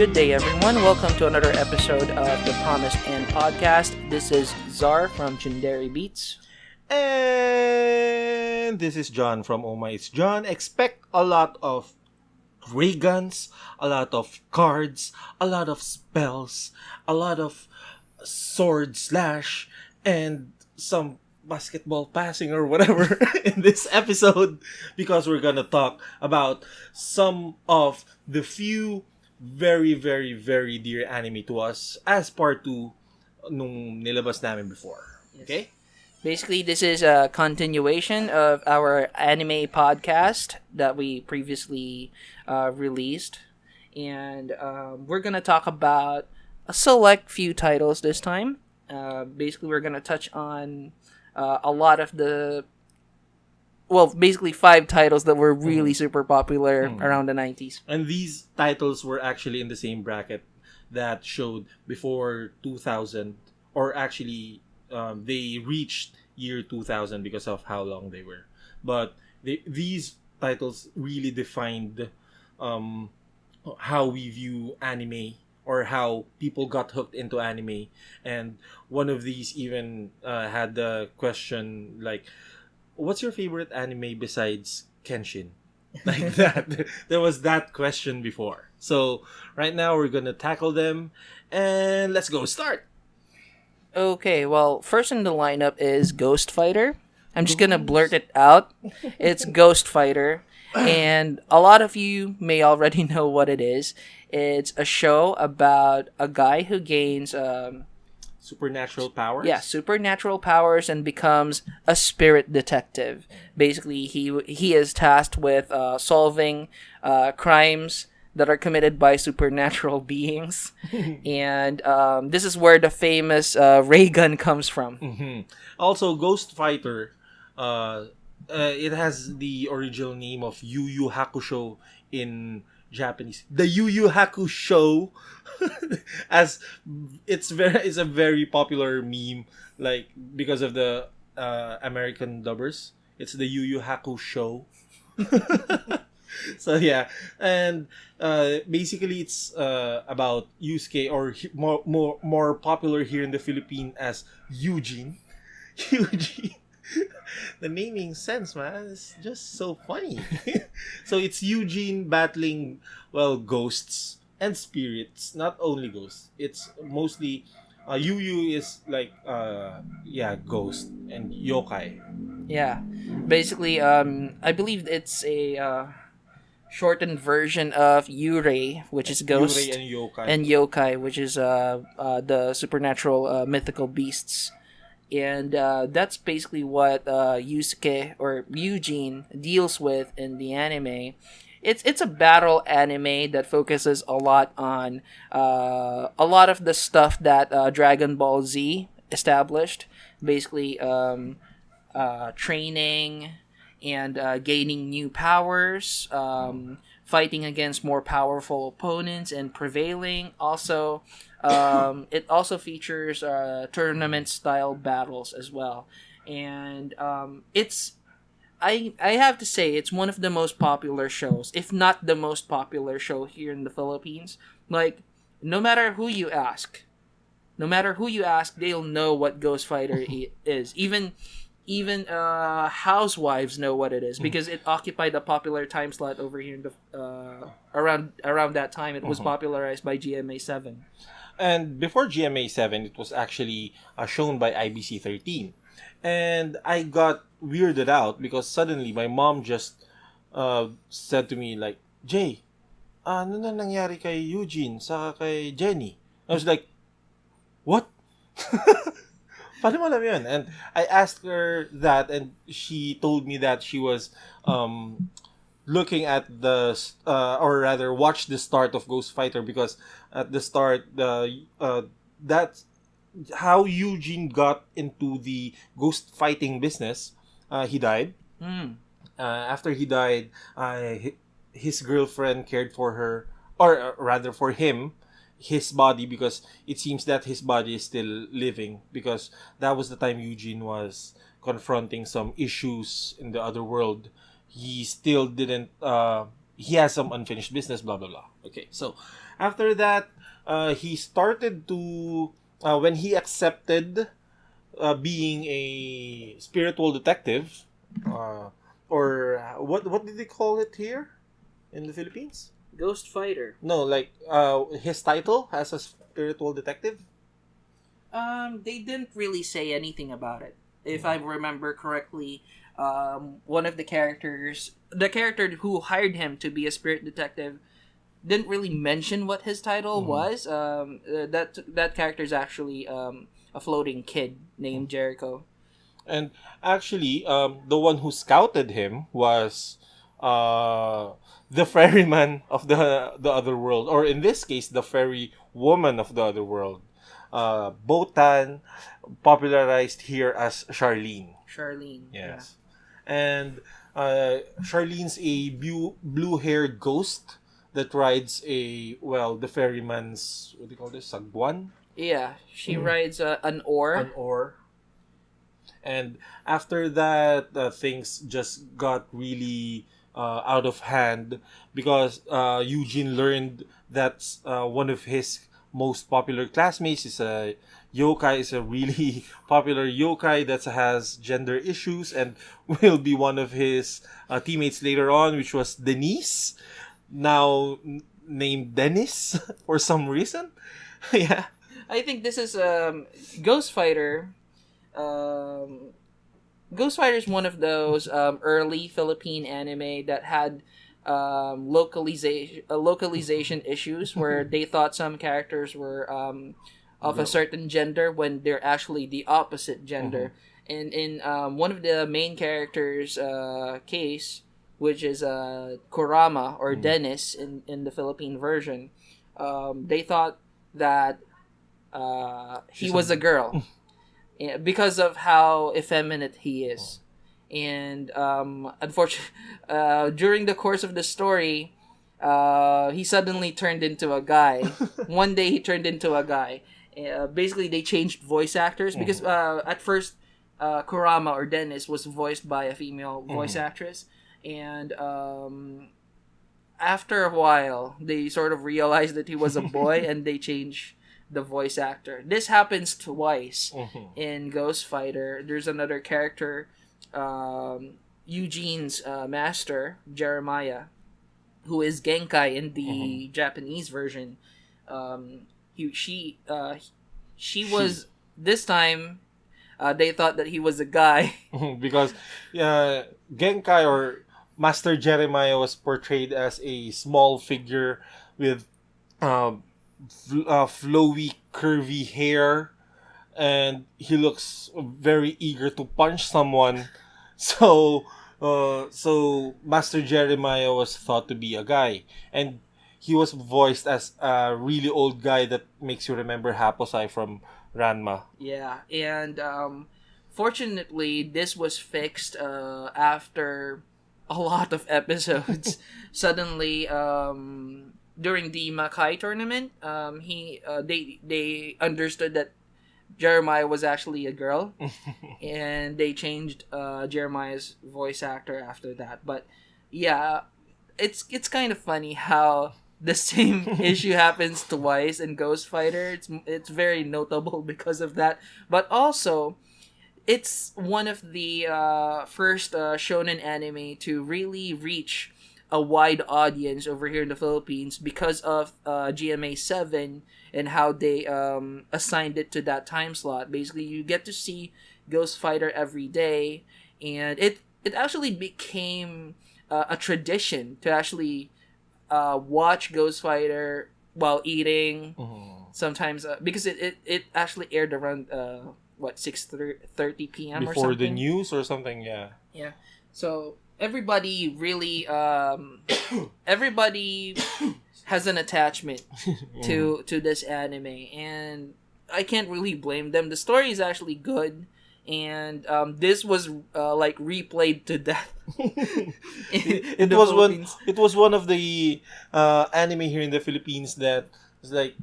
Good day, everyone. Welcome to another episode of the Promise and Podcast. This is Czar from Chinderi Beats. And this is John from Oh My It's John. Expect a lot of ray guns, a lot of cards, a lot of spells, a lot of sword slash, and some basketball passing or whatever in this episode because we're gonna talk about some of the few very, very, very dear anime to us as part 2 nung nilabas namin before. Okay? Basically, this is a continuation of our anime podcast that we previously released. And we're going to talk about a select few titles this time. Basically, we're going to touch on a lot of the... Well, basically 5 titles that were really super popular around the 90s. And these titles were actually in the same bracket that showed before 2000, or actually they reached year 2000 because of how long they were. But these titles really defined how we view anime or how people got hooked into anime. And one of these even had the question like, what's your favorite anime besides Kenshin? Like that. There was that question before. So right now we're gonna tackle them, and let's go start. Okay, well, first in the lineup is Ghost Fighter. I'm just gonna blurt it out. It's Ghost Fighter, and a lot of you may already know what it is. It's a show about a guy who gains Supernatural powers? yeah, supernatural powers and becomes a spirit detective. Basically, he is tasked with solving crimes that are committed by supernatural beings, and this is where the famous ray gun comes from. Mm-hmm. Also, Ghost Fighter, it has the original name of Yu Yu Hakusho in Japanese. The Yu Yu Hakusho, as it's a very popular meme, like because of the American dubbers. It's the Yu Yu Hakusho. So yeah, and basically it's about Yusuke, or more popular here in the Philippines as Eugene. Eugene. The naming sense, man, is just so funny. So it's Eugene battling, well, ghosts and spirits. Not only ghosts. It's mostly Yu Yu is like ghost and yokai. Yeah, basically, I believe it's a shortened version of Yurei, which is ghost, Yurei and yokai, which is the supernatural mythical beasts. And that's basically what Yusuke or Eugene deals with in the anime. It's a battle anime that focuses a lot on a lot of the stuff that Dragon Ball Z established. Basically, training and gaining new powers, fighting against more powerful opponents and prevailing. Also, it also features tournament style battles as well, and I have to say it's one of the most popular shows, if not the most popular show here in the Philippines. Like, no matter who you ask, they'll know what Ghost Fighter is. Even housewives know what it is because it occupied a popular time slot over here in the around that time. It was popularized by GMA7. And before GMA7, it was actually shown by IBC 13. And I got weirded out because suddenly my mom just said to me like, Jay, ano na nangyari kay Eugene sa kay Jenny? I was like, what? Paano mo alam yun? And I asked her that, and she told me that she was looking at or rather watched the start of Ghost Fighter, because at the start, that's how Eugene got into the ghost fighting business. He died. After he died, his girlfriend cared for her, or rather for him, his body, because it seems that his body is still living, because that was the time Eugene was confronting some issues in the other world. He still didn't he has some unfinished business, blah blah blah. Okay, so after that, he started to when he accepted being a spiritual detective, uh, or what did they call it here in the Philippines? Ghost Fighter. No, like his title as a spiritual detective. They didn't really say anything about it. If I remember correctly, one of the character who hired him to be a spirit detective, didn't really mention what his title was. That character is actually a floating kid named Jericho. And actually, the one who scouted him was the ferryman of the other world, or in this case, the ferry woman of the other world, Botan, popularized here as Charlene. Charlene. Yeah. Yes, and Charlene's a blue-haired ghost that rides the ferryman's, what do you call this, sagwan, Yeah, she rides an oar. an oar. And after that, things just got really out of hand because Eugene learned that one of his most popular classmates is a yokai, is a really popular yokai that has gender issues and will be one of his teammates later on, which was Denise, now named Dennis for some reason. Yeah. I think this is Ghost Fighter. Um, Ghost Fighter is one of those early Philippine anime that had localization issues where they thought some characters were of a certain gender when they're actually the opposite gender. And in one of the main characters' case, which is Kurama or Dennis in the Philippine version, they thought that he was a girl because of how effeminate he is. And unfortunately, during the course of the story, he suddenly turned into a guy. One day he turned into a guy. Basically, they changed voice actors because at first, Kurama or Dennis was voiced by a female voice actress. And after a while, they sort of realized that he was a boy and they changed the voice actor. This happens twice in Ghost Fighter. There's another character, Eugene's master, Jeremiah, who is Genkai in the Japanese version. She was, this time, they thought that he was a guy. Because Genkai or Master Jeremiah was portrayed as a small figure with flowy, curvy hair, and he looks very eager to punch someone. So Master Jeremiah was thought to be a guy, and he was voiced as a really old guy that makes you remember Haposai from Ranma. Yeah, and fortunately, this was fixed after a lot of episodes. Suddenly, during the Makai tournament, they understood that Jeremiah was actually a girl, and they changed Jeremiah's voice actor after that. But yeah, it's kind of funny how the same issue happens twice in Ghost Fighter. It's very notable because of that. But also, it's one of the first shonen anime to really reach a wide audience over here in the Philippines because of GMA 7 and how they assigned it to that time slot. Basically, you get to see Ghost Fighter every day, and it actually became a tradition to actually watch Ghost Fighter while eating. Sometimes because it actually aired around 6:30 p.m. or something before the news or something. Yeah. So everybody really everybody has an attachment to this anime, and I can't really blame them. The story is actually good, and this was like replayed to death. It was one of the anime here in the Philippines that was like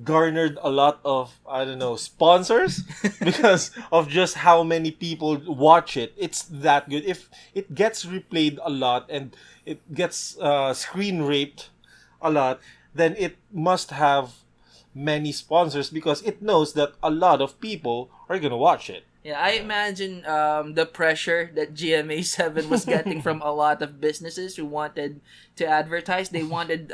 garnered a lot of, I don't know, sponsors because of just how many people watch it. It's that good. If it gets replayed a lot and it gets screen raped a lot, then it must have many sponsors because it knows that a lot of people are gonna watch it. Yeah, I imagine the pressure that GMA 7 was getting from a lot of businesses who wanted to advertise. They wanted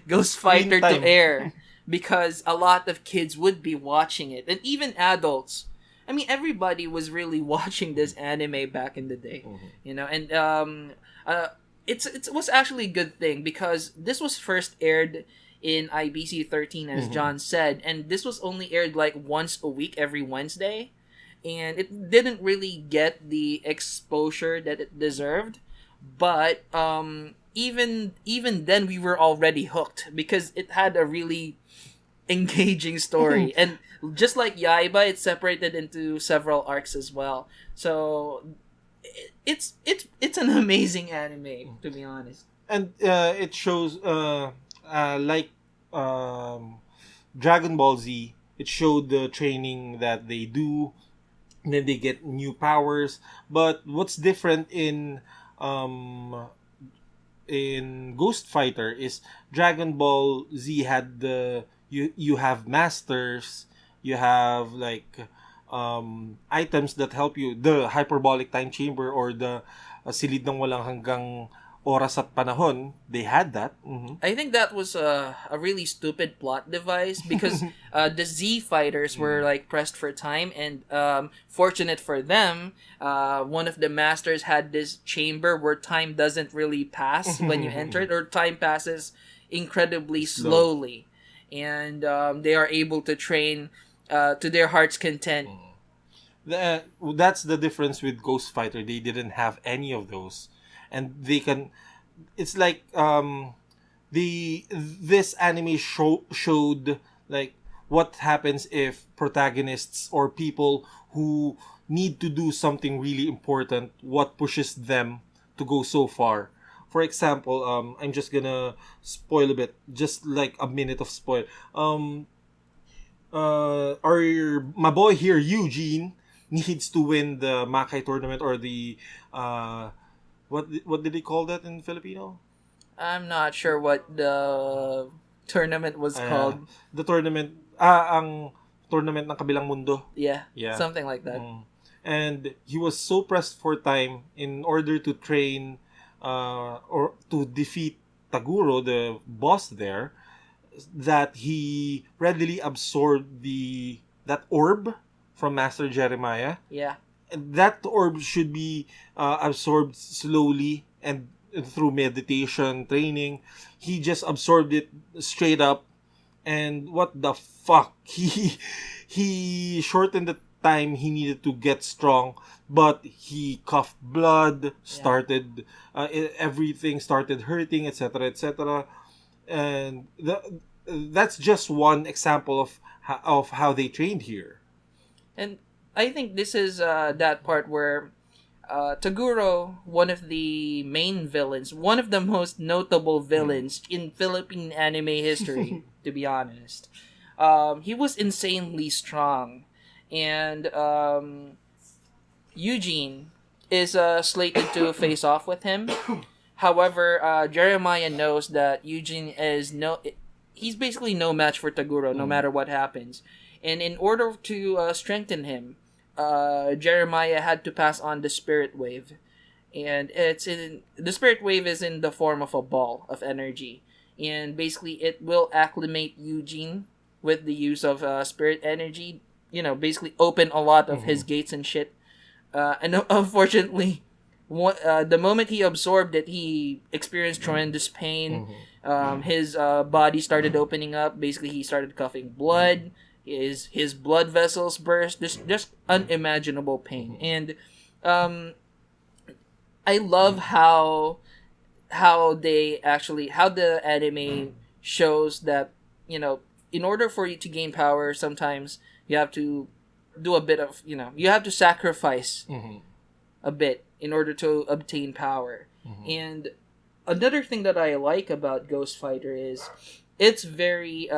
Ghost Screen Fighter to time. air because a lot of kids would be watching it. And even adults. I mean, everybody was really watching this anime back in the day. You know, and it was actually a good thing because this was first aired in IBC 13, as John said. And this was only aired like once a week, every Wednesday, and it didn't really get the exposure that it deserved. But even then, we were already hooked because it had a really engaging story, and just like Yaiba, it's separated into several arcs as well. So it's an amazing anime, to be honest. And it shows like Dragon Ball Z. It showed the training that they do, and then they get new powers. But what's different in Ghost Fighter is Dragon Ball Z had the you have masters, you have like items that help you, the hyperbolic time chamber or the silid ng walang hanggang oras at panahon. They had that. I think that was a really stupid plot device because the Z fighters were like pressed for time, and fortunate for them, one of the masters had this chamber where time doesn't really pass when you enter it, or time passes incredibly slowly, and they are able to train to their heart's content. That's the difference with Ghost Fighter. They didn't have any of those, and they can. It's like this anime showed like what happens if protagonists or people who need to do something really important, what pushes them to go so far. For example, I'm just gonna spoil a bit, just like a minute of spoil. My boy here, Eugene, needs to win the Makai tournament or the what did they call that in Filipino? I'm not sure what the tournament was called. The tournament, ang tournament ng kabilang mundo. Yeah, Yeah. something like that. And he was so pressed for time in order to train or to defeat Taguro, the boss there, that he readily absorbed that orb from Master Jeremiah. Yeah. And that orb should be absorbed slowly and through meditation training. He just absorbed it straight up, and what the fuck, he shortened the time he needed to get strong, but he coughed blood, started everything started hurting, etc., etc. And that's just one example of how they trained here. And I think this is that part where Taguro, one of the main villains, one of the most notable villains in Philippine anime history, to be honest. He was insanely strong. And Eugene is slated to face off with him. However, Jeremiah knows that Eugene is he's basically no match for Taguro, no matter what happens. And in order to strengthen him, Jeremiah had to pass on the spirit wave, and the spirit wave is in the form of a ball of energy, and basically it will acclimate Eugene with the use of spirit energy. You know, basically open a lot of his gates and shit. And unfortunately, the moment he absorbed it, he experienced tremendous pain. His body started opening up. Basically, he started coughing blood. His blood vessels burst. Just unimaginable pain. And I love how the anime shows that, you know, in order for you to gain power, sometimes you have to do a bit of, you have to sacrifice a bit in order to obtain power. And another thing that I like about Ghost Fighter is it's very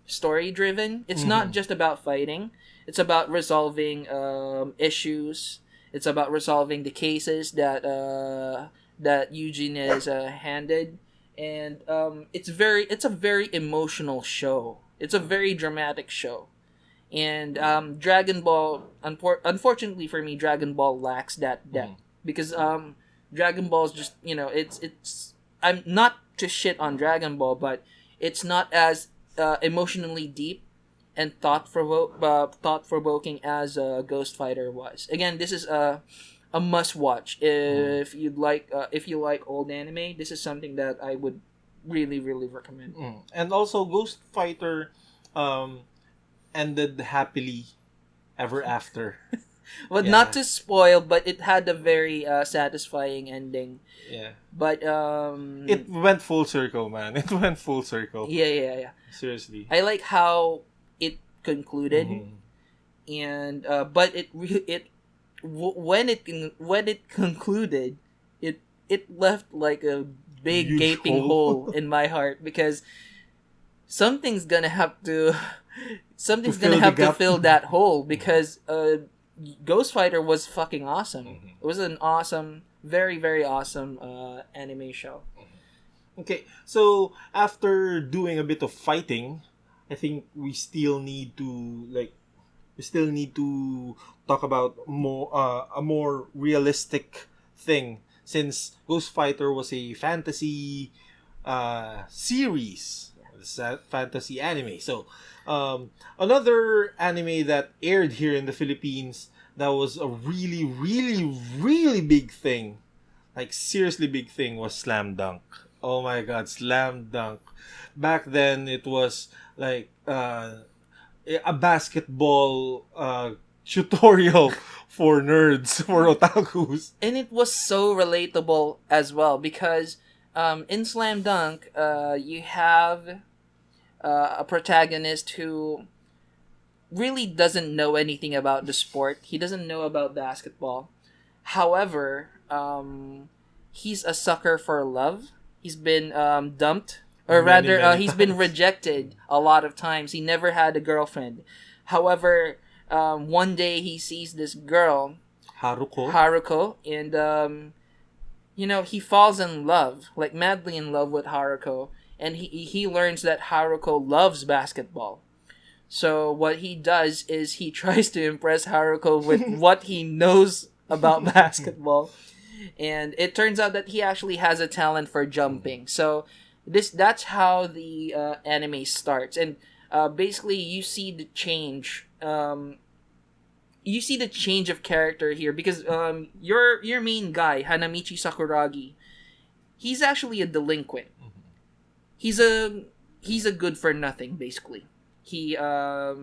story driven. It's not just about fighting. It's about resolving issues. It's about resolving the cases that Eugene is handed. and it's a very emotional show. It's a very dramatic show, and Dragon Ball, unfortunately for me, Dragon Ball lacks that depth because Dragon Ball is just it's I'm not to shit on Dragon Ball, but it's not as emotionally deep and thought provoking as Ghost Fighter was. Again, this is a must watch if you like old anime. This is something that I would really recommend. And also, Ghost Fighter ended happily ever after. Well, not to spoil, but it had a very satisfying ending. Yeah. But it went full circle, man. It went full circle. Yeah. Seriously. I like how it concluded, and but when it concluded, it left like a big Huge gaping hole in my heart because something's gonna have to fill that hole because Ghost Fighter was fucking awesome. It was an awesome, very very awesome anime show. Okay, so after doing a bit of fighting, I think we still need to talk about a more realistic thing, since Ghost Fighter was a fantasy series, it's a fantasy anime. So another anime that aired here in the Philippines that was a really really big thing, like seriously big thing, was Slam Dunk. Oh my god, Slam Dunk. Back then it was like a basketball tutorial for nerds, for otakus. And it was so relatable as well because in Slam Dunk, you have a protagonist who really doesn't know anything about the sport. He doesn't know about basketball. However, he's a sucker for love. He's been dumped, or rather, he's been rejected a lot of times. He never had a girlfriend. However, one day he sees this girl, Haruko, and he falls in love, like madly in love with Haruko, and he learns that Haruko loves basketball. So what he does is he tries to impress Haruko with what he knows about basketball, and it turns out that he actually has a talent for jumping. So that's how the anime starts, and basically you see the change. You see the change of character here because your main guy, Hanamichi Sakuragi, he's actually a delinquent. He's a good for nothing, basically. He's a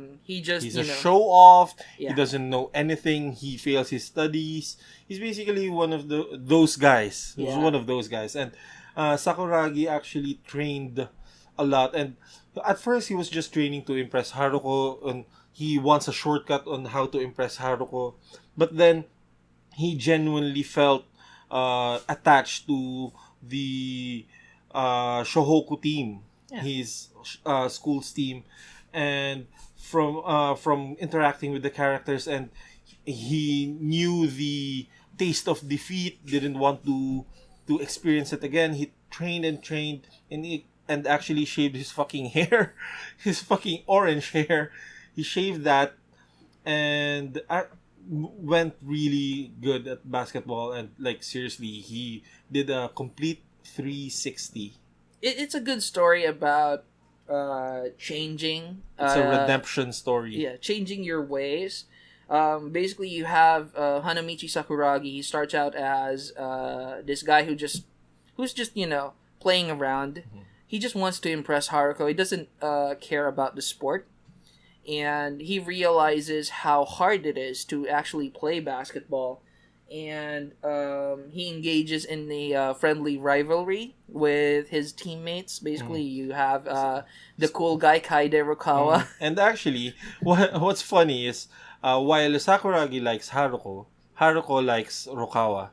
show off. Yeah. He doesn't know anything. He fails his studies. He's basically one of those guys. He's one of those guys. And Sakuragi actually trained a lot. And at first, he was just training to impress Haruko, and he wants a shortcut on how to impress Haruko. But then he genuinely felt attached to the Shohoku team, his school's team. And from interacting with the characters, and he knew the taste of defeat, didn't want to experience it again. He trained and actually shaved his fucking hair, his fucking orange hair. He shaved that and went really good at basketball, and like seriously, he did a complete 360. It's a good story about changing. It's a redemption story. Yeah, changing your ways. Basically, you have Hanamichi Sakuragi. He starts out as this guy who's just playing around. He just wants to impress Haruko. He doesn't care about the sport, and he realizes how hard it is to actually play basketball. And he engages in the friendly rivalry with his teammates. Basically, you have the cool guy Kaide Rukawa. And actually, what's funny is while Sakuragi likes Haruko likes Rukawa.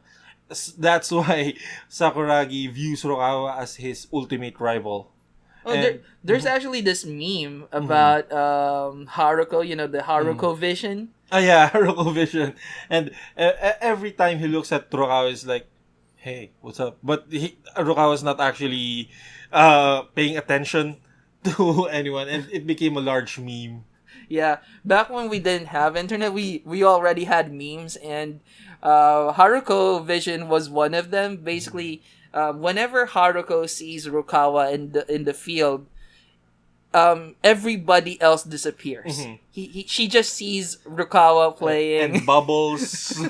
That's why Sakuragi views Rukawa as his ultimate rival. Oh, there's actually this meme about Haruko, the Haruko vision. Oh yeah, Haruko vision. And every time he looks at Rukawa, is like, hey, what's up? But Rukawa's not actually paying attention to anyone, and it became a large meme. Yeah, back when we didn't have internet, we already had memes, and Haruko Vision was one of them. Basically, whenever Haruko sees Rukawa in the field, everybody else disappears. Mhm. She just sees Rukawa playing. And bubbles.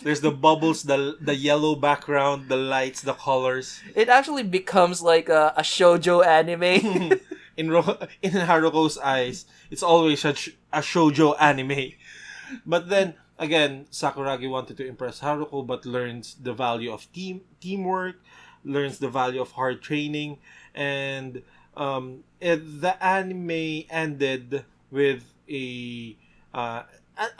There's the bubbles, the yellow background, the lights, the colors. It actually becomes like a shoujo anime. In Haruko's eyes, it's always a shoujo anime. But then again, Sakuragi wanted to impress Haruko, but learns the value of teamwork, learns the value of hard training, and the anime ended with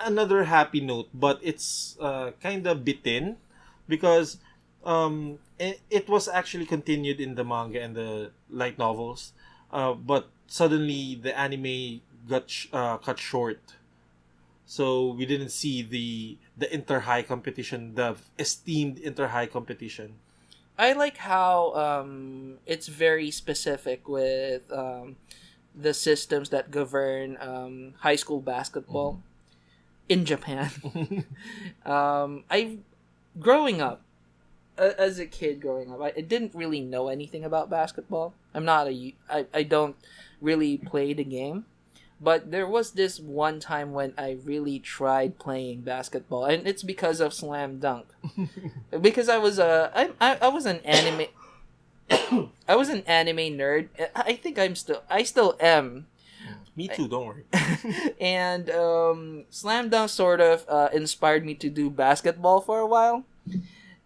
another happy note, but it's kind of bitten because it was actually continued in the manga and the light novels, but suddenly the anime got cut short. So we didn't see the inter high competition, the esteemed inter high competition. I like how it's very specific with the systems that govern high school basketball in Japan. I growing up as a kid growing up, I didn't really know anything about basketball. I don't really play the game. But there was this one time when I really tried playing basketball, and it's because of Slam Dunk. Because I was an anime I was an anime nerd. I think I still am. Me too, don't worry. And Slam Dunk sort of inspired me to do basketball for a while.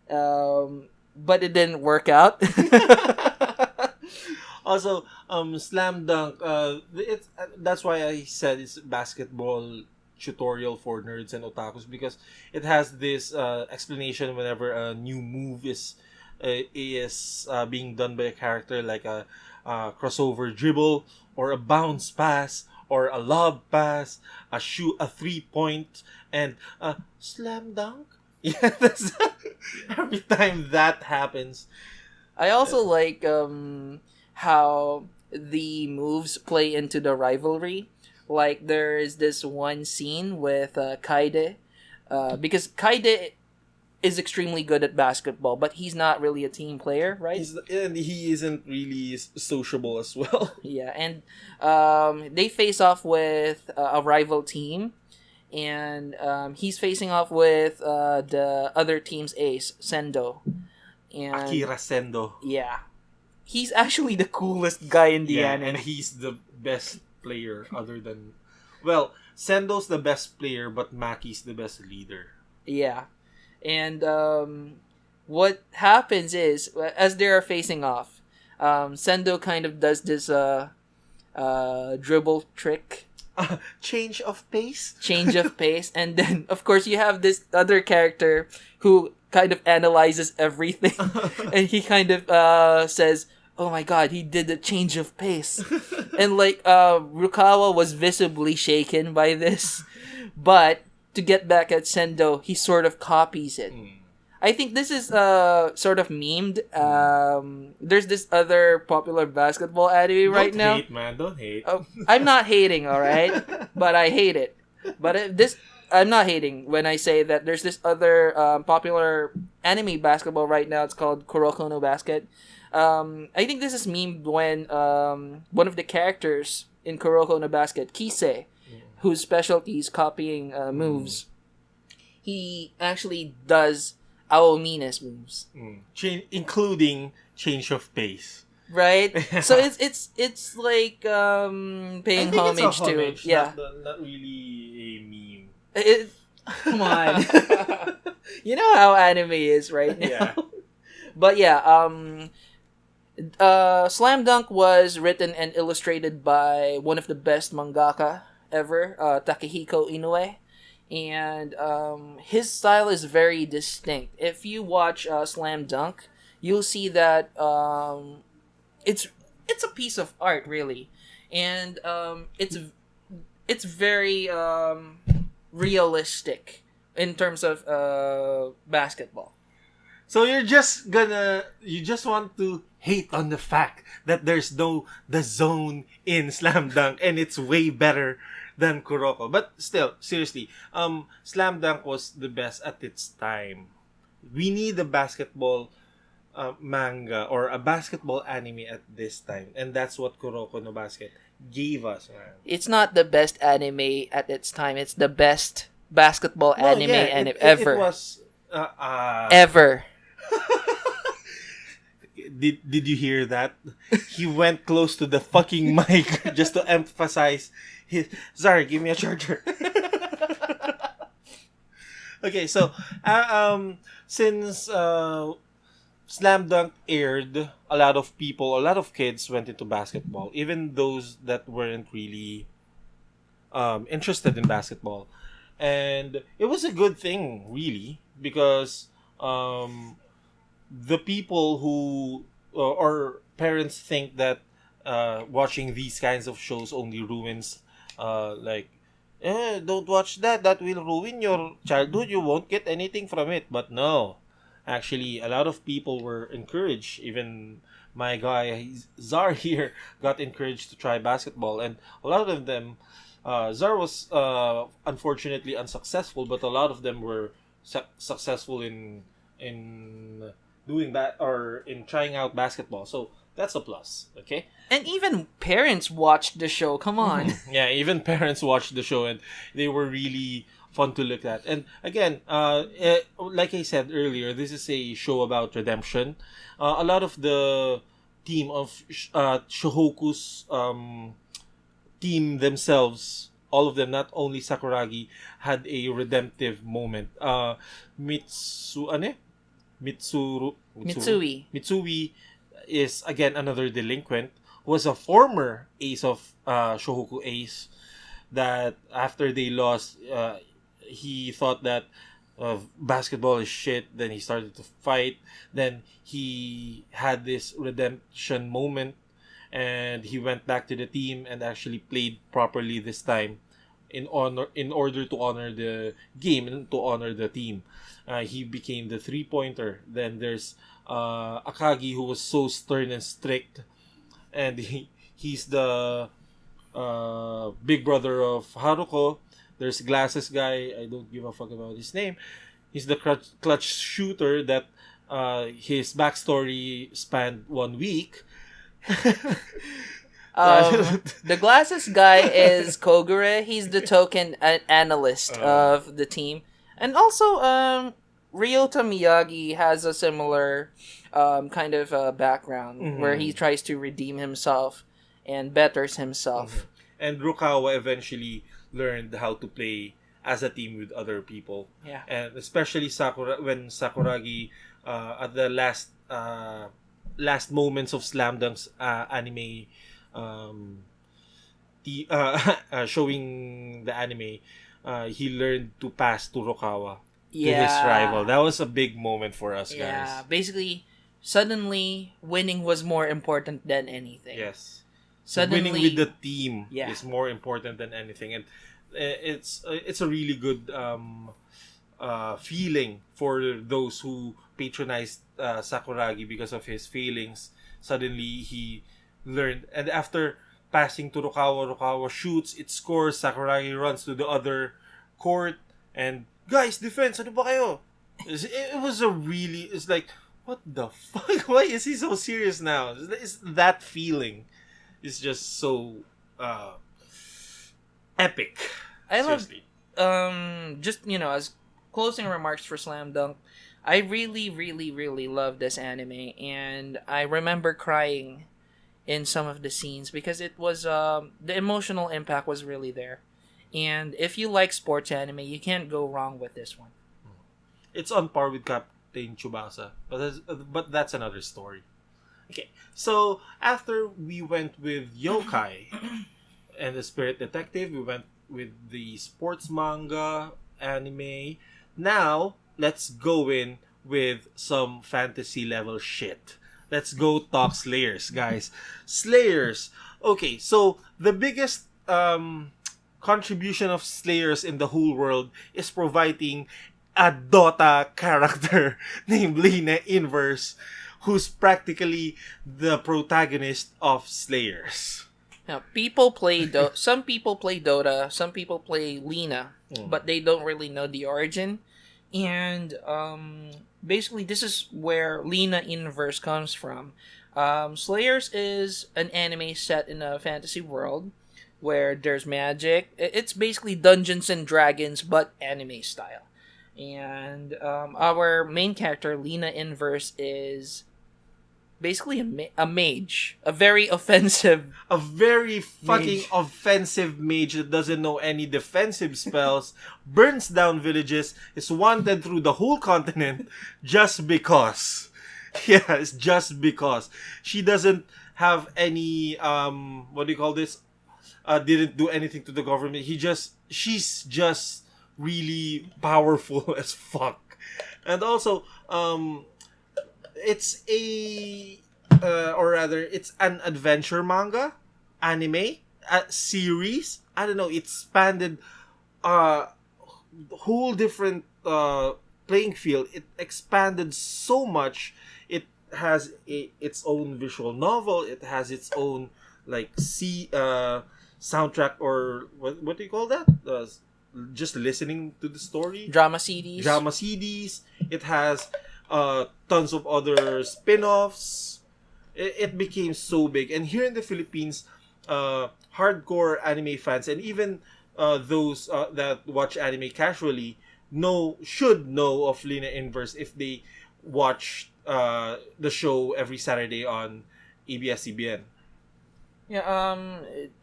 But it didn't work out. Also, Slam Dunk, it's that's why I said it's basketball tutorial for nerds and otakus, because it has this explanation whenever a new move is being done by a character, like a crossover dribble or a bounce pass or a lob pass, a 3-point, and a slam dunk. Yeah, that's every time that happens. I also like how the moves play into the rivalry. Like there is this one scene with Kaide, because Kaide is extremely good at basketball, but he's not really a team player, right? And he isn't really sociable as well. Yeah, and they face off with a rival team, and he's facing off with the other team's ace, Sendo. And Akira Sendo. yeah, he's actually the coolest guy in the anime. And he's the best player other than... Well, Sendo's the best player, but Maki's the best leader. Yeah. And what happens is, as they are facing off, Sendo kind of does this dribble trick. Change of pace? Change of pace. And then, of course, you have this other character who kind of analyzes everything. And he kind of says, oh my god, he did a change of pace. And like, Rukawa was visibly shaken by this. But to get back at Sendo, he sort of copies it. I think this is sort of memed. There's this other popular basketball anime right now. Don't hate, man. Don't hate. Oh, I'm not hating, all right? But I hate it. But I'm not hating when I say that there's this other popular anime basketball right now. It's called Kuroko no Basket. I think this is memed when one of the characters in Kuroko no Basket, Kise, whose specialty is copying moves, he actually does Aomina's moves, including change of pace. right? So it's like paying homage to it. Yeah, not really a meme. Come on, you know how anime is right now. Yeah. But yeah, Slam Dunk was written and illustrated by one of the best mangaka ever, Takehiko Inoue, and his style is very distinct. If you watch Slam Dunk, you'll see that it's a piece of art, really, and it's very realistic in terms of basketball. So you just want to hate on the fact that there's no the zone in Slam Dunk and it's way better than Kuroko. But still, seriously, Slam Dunk was the best at its time. We need a basketball manga or a basketball anime at this time, and that's what Kuroko no Basket gave us, man. It's not the best anime at its time. It's the best basketball No, anime yeah, ever. it was. Ever. Did you hear that? He went close to the fucking mic just to emphasize his. Sorry, give me a charger. Okay, so since Slam Dunk aired, a lot of people, a lot of kids went into basketball, even those that weren't really interested in basketball, and it was a good thing, really, because the people who or parents think that watching these kinds of shows only ruins don't watch that will ruin your childhood, you won't get anything from it. But no, actually a lot of people were encouraged, even my guy Zar here got encouraged to try basketball, and a lot of them Zar was unfortunately unsuccessful, but a lot of them were successful in doing that or in trying out basketball. So that's a plus. Okay. And even parents watched the show. Come on. Yeah, even parents watched the show and they were really fun to look at. And again, like I said earlier, this is a show about redemption. A lot of the team of Shohoku's team themselves, all of them, not only Sakuragi, had a redemptive moment. Mitsui is again another delinquent, was a former ace of Shohoku Ace, that after they lost, he thought that basketball is shit. Then he started to fight. Then he had this redemption moment, and he went back to the team and actually played properly this time, in order to honor the game and to honor the team. He became the 3-pointer. Then there's Akagi, who was so stern and strict, and he's the big brother of Haruko. There's Glasses guy. I don't give a fuck about his name. He's the clutch shooter that his backstory spanned 1 week. The Glasses guy is Kogure. He's the token analyst of the team. And also, Ryota Miyagi has a similar kind of background where he tries to redeem himself and betters himself. And Rukawa eventually learned how to play as a team with other people. Yeah. And especially when Sakuragi at the last moments of Slam Dunk's anime showing the anime, he learned to pass to Rukawa, to his rival. That was a big moment for us, guys. Yeah, basically, suddenly winning was more important than anything. Yes. Suddenly, winning with the team is more important than anything, and it's a really good feeling for those who patronized Sakuragi because of his failings. Suddenly he learned, and after passing to Rukawa shoots, it scores. Sakuragi runs to the other court and, guys, defense, ano ba kayo? It was it's like, what the fuck? Why is he so serious now? It's that feeling. It's just so epic. I Seriously. love, just, as closing remarks for Slam Dunk, I really, really, really love this anime, and I remember crying in some of the scenes because it was, the emotional impact was really there. And if you like sports anime, you can't go wrong with this one. It's on par with Captain Tsubasa, but that's another story. Okay, so after we went with Yokai and the Spirit Detective, we went with the sports manga anime. Now, let's go in with some fantasy level shit. Let's go talk Slayers, guys. Slayers. Okay, so the biggest contribution of Slayers in the whole world is providing a Dota character named Lina Inverse, who's practically the protagonist of Slayers. Now, some people play Dota, some people play Lina, but they don't really know the origin. And basically, this is where Lina Inverse comes from. Slayers is an anime set in a fantasy world where there's magic. It's basically Dungeons and Dragons, but anime style. And our main character, Lina Inverse, is basically a mage. A very offensive... A very fucking offensive mage that doesn't know any defensive spells, burns down villages, is wanted through the whole continent just because. Yes, just because. She doesn't have any, what do you call this? Didn't do anything to the government. She's just really powerful as fuck. And also, it's it's an adventure manga, anime, series. I don't know. It spanned whole different playing field. It expanded so much. It has its own visual novel. It has its own soundtrack, or what do you call that? Just listening to the story. Drama CDs. It has tons of other spin-offs. It became so big. And here in the Philippines, hardcore anime fans and even those that watch anime casually should know of Lina Inverse if they watch the show every Saturday on ABS-CBN. Yeah,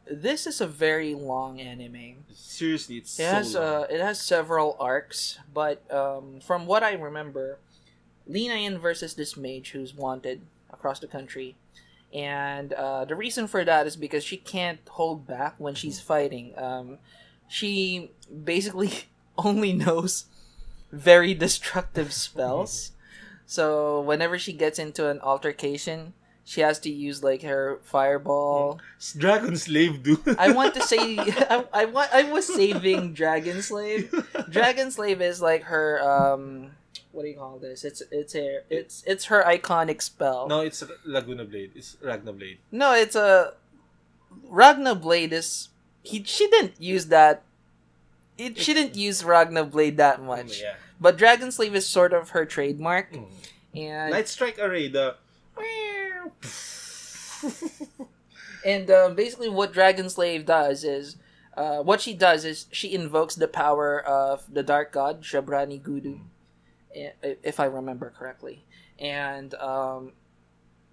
this is a very long anime. Seriously, it has several arcs, but from what I remember, Lina Inverse is this mage who's wanted across the country, and the reason for that is because she can't hold back when she's fighting. She basically only knows very destructive spells, so whenever she gets into an altercation, she has to use her fireball. Dragon Slave, dude. I want to say I was saving Dragon Slave. Dragon Slave is her what do you call this? It's her iconic spell. No, it's Laguna Blade. It's Ragna Blade. No, it's a Ragna Blade is she didn't use that. She didn't use Ragna Blade that much. Yeah. But Dragon Slave is sort of her trademark. And Light Strike Array, and basically what Dragon Slave does is she invokes the power of the Dark God, Shabrani Gudu, if I remember correctly. And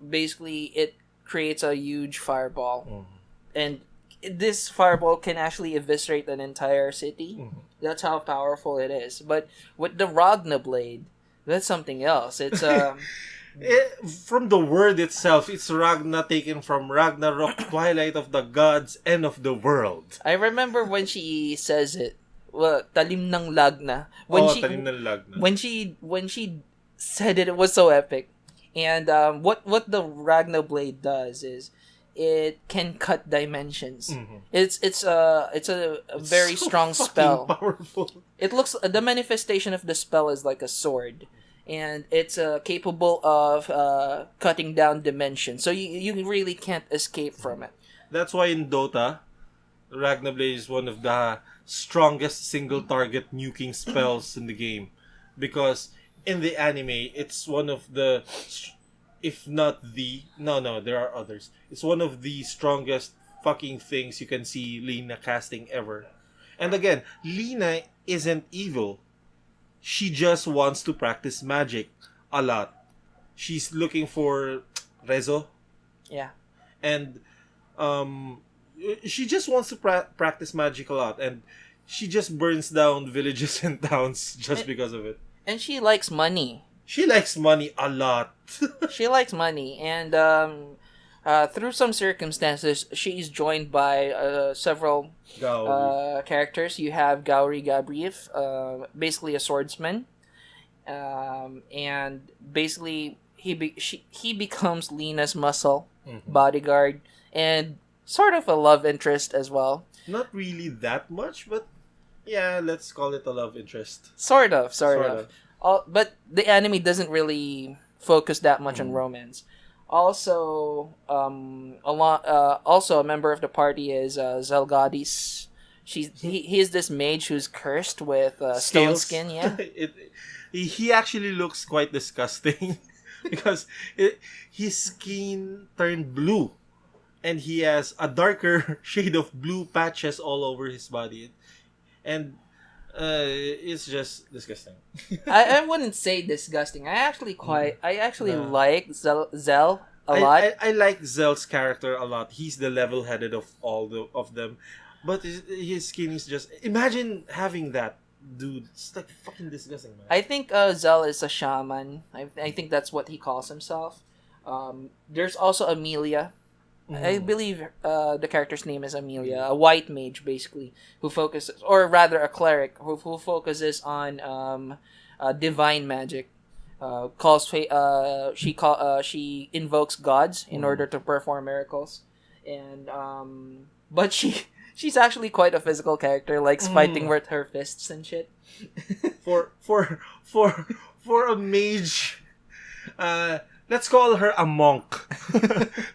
basically it creates a huge fireball. And this fireball can actually eviscerate an entire city. That's how powerful it is. But with the Ragna Blade, that's something else. It's from the word itself, it's Ragna, taken from Ragnarok, Twilight of the Gods, End of the World. I remember when she says it. Well, talim ng lagna. Talim ng lagna. When she said it, it was so epic. And what the Ragna Blade does is it can cut dimensions. It's a very strong spell. Powerful. It looks the manifestation of the spell is like a sword. And it's capable of cutting down dimensions. So you really can't escape from it. That's why in Dota, Ragna Blade is one of the strongest single target nuking spells in the game. Because in the anime, it's one of the, if not the, no, there are others. It's one of the strongest fucking things you can see Lina casting ever. And again, Lina isn't evil. She just wants to practice magic a lot. She's looking for Rezo. Yeah. And she just wants to practice magic a lot. And she just burns down villages and towns just because of it. And she likes money. She likes money a lot. She likes money. And through some circumstances, she's joined by several characters. You have Gauri Gabriev, basically a swordsman. And basically, he becomes Lina's muscle, bodyguard, and sort of a love interest as well. Not really that much, but Yeah, let's call it a love interest. Sort Sort of. of. But the anime doesn't really focus that much on Mm. romance. Also, also a member of the party is Zelgadis. He is this mage who's cursed with stone Scales. skin. Yeah, He actually looks quite disgusting because his skin turned blue and he has a darker shade of blue patches all over his body, and it's just disgusting. I wouldn't say disgusting. I actually Nah. like Zel a lot. I like Zell's character a lot. He's the level-headed of all of them, but his skin is just. Imagine having that, dude. It's like fucking disgusting, man. I think Zel is a shaman. I think that's what he calls himself. There's also Amelia. I Mhm. believe the character's name is Amelia, a white mage basically, who focuses, or rather a cleric who focuses on divine magic. She invokes gods in Mhm. order to perform miracles, and but she's actually quite a physical character, likes fighting Mm. with her fists and shit. For for for a mage, let's call her a monk.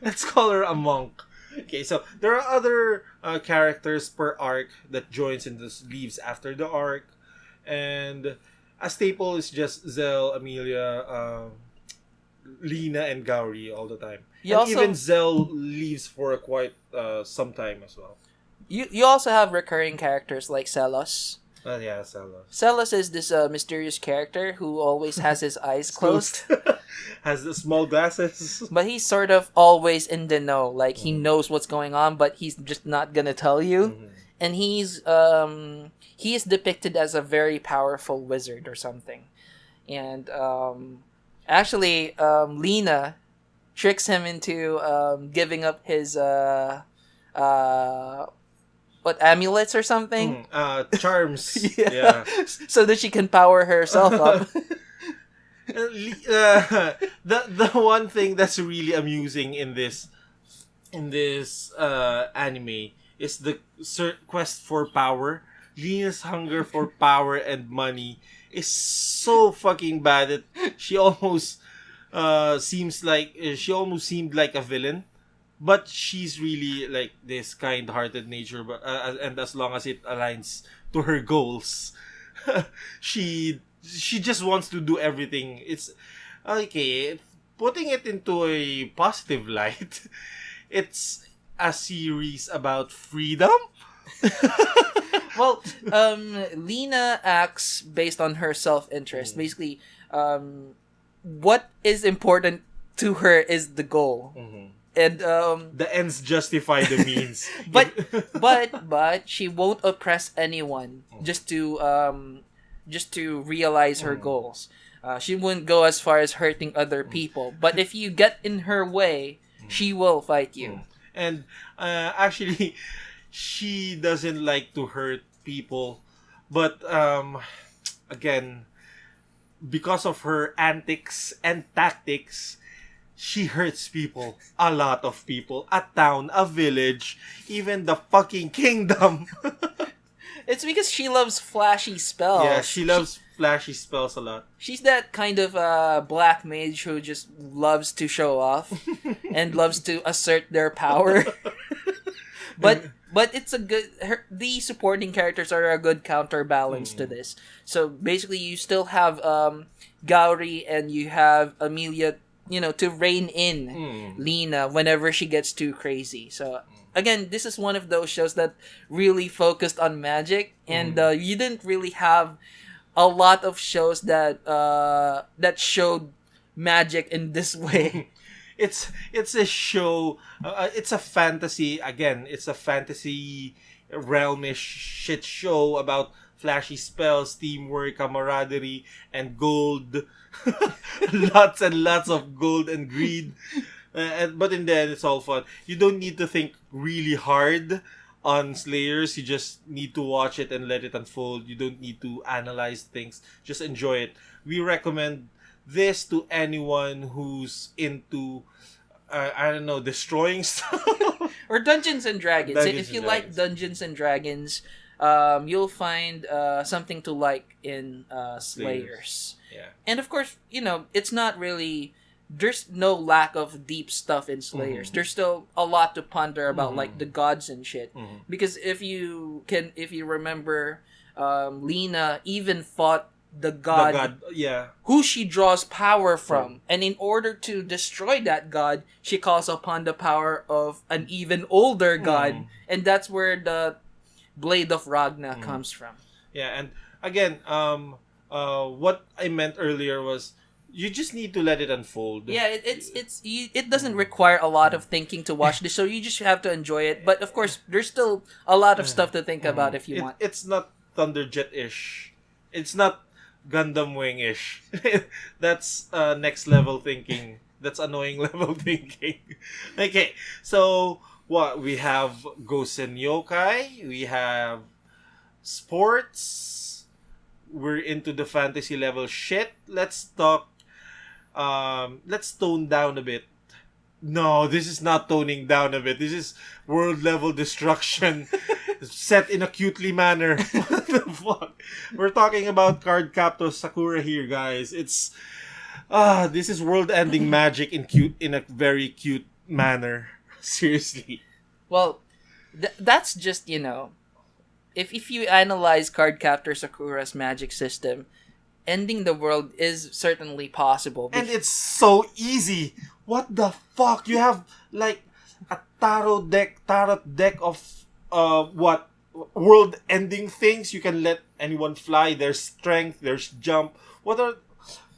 Let's call her a monk. Okay, so there are other characters per arc that joins and just leaves after the arc, and a staple is just Zell, Amelia, Lena, and Gauri all the time, You and also even Zell leaves for quite some time as well. you also have recurring characters like Celos. Yeah, Zell. Celos is this mysterious character who always has his eyes closed, Has the small glasses. but he's sort of always in the know. Like he Mhm. knows what's going on, but he's just not gonna tell you. Mhm. And he is depicted as a very powerful wizard or something. And actually, Lena tricks him into giving up his uh, what amulets or something. Charms. Yeah. Yeah. So that she can power herself up. The one thing that's really amusing in this anime is the quest for power. Lena's hunger for power and money is so fucking bad that she almost she almost seemed like a villain. But she's really like this kind-hearted nature, but and as long as it aligns to her goals, she just wants to do everything. It's okay. Putting it into a positive light, it's a series about freedom. Well, Lena acts based on her self-interest. Basically, what is important to her is the goal. Mhm. And The ends justify the means. but but she won't oppress anyone just to realize her goals. She wouldn't go as far as hurting other people, but if you get in her way, she will fight you. And actually, she doesn't like to hurt people, but again, because of her antics and tactics, she hurts people. A lot of people. A town, a village, even the fucking kingdom. It's because she loves flashy spells. Yeah, she loves flashy spells a lot. She's that kind of black mage who just loves to show off and loves to assert their power. But it's a good. The supporting characters are a good counterbalance to this. So basically, you still have Gauri and you have Amelia, to rein in Lena whenever she gets too crazy. So again, this is one of those shows that really focused on magic, and you didn't really have a lot of shows that showed magic in this way. It's a show. It's a fantasy. Again, it's a fantasy realmish shit show about flashy spells, teamwork, camaraderie, and gold. Lots and lots of gold and greed. But in the end, it's all fun. You don't need to think really hard on Slayers. You just need to watch it and let it unfold. You don't need to analyze things. Just enjoy it. We recommend this to anyone who's into, I don't know, destroying stuff. Or Dungeons and Dragons. Dungeons If you and like Dragons. Dungeons and Dragons, you'll find something to like in Slayers. Yeah. And of course, it's not really. There's no lack of deep stuff in Slayers. Mm-hmm. There's still a lot to ponder about, Mm-hmm. like the gods and shit. Mm-hmm. Because if you remember, Lena even fought the god, yeah. who she draws power from, and in order to destroy that god, she calls upon the power of an even older god, and that's where the Blade of Ragna comes from. Yeah, and again, what I meant earlier was you just need to let it unfold. Yeah, it doesn't require a lot of thinking to watch this, so you just have to enjoy it. But of course, there's still a lot of stuff to think about if you want. It's not Thunderjet-ish. It's not Gundam Wing-ish. That's next level thinking. That's annoying level thinking. Okay, so what we have Ghosts and Yokai, we have sports. We're into the fantasy level shit. Let's talk. Let's tone down a bit. No, this is not toning down a bit. This is world level destruction set in a cutely manner. What the fuck? We're talking about Card Captor Sakura here, guys. It's this is world ending magic in a very cute manner. Seriously. Well, that's just, if you analyze Card Captor Sakura's magic system, ending the world is certainly possible. And it's so easy. What the fuck? You have like a tarot deck of what world-ending things. You can let anyone fly. There's strength. There's jump.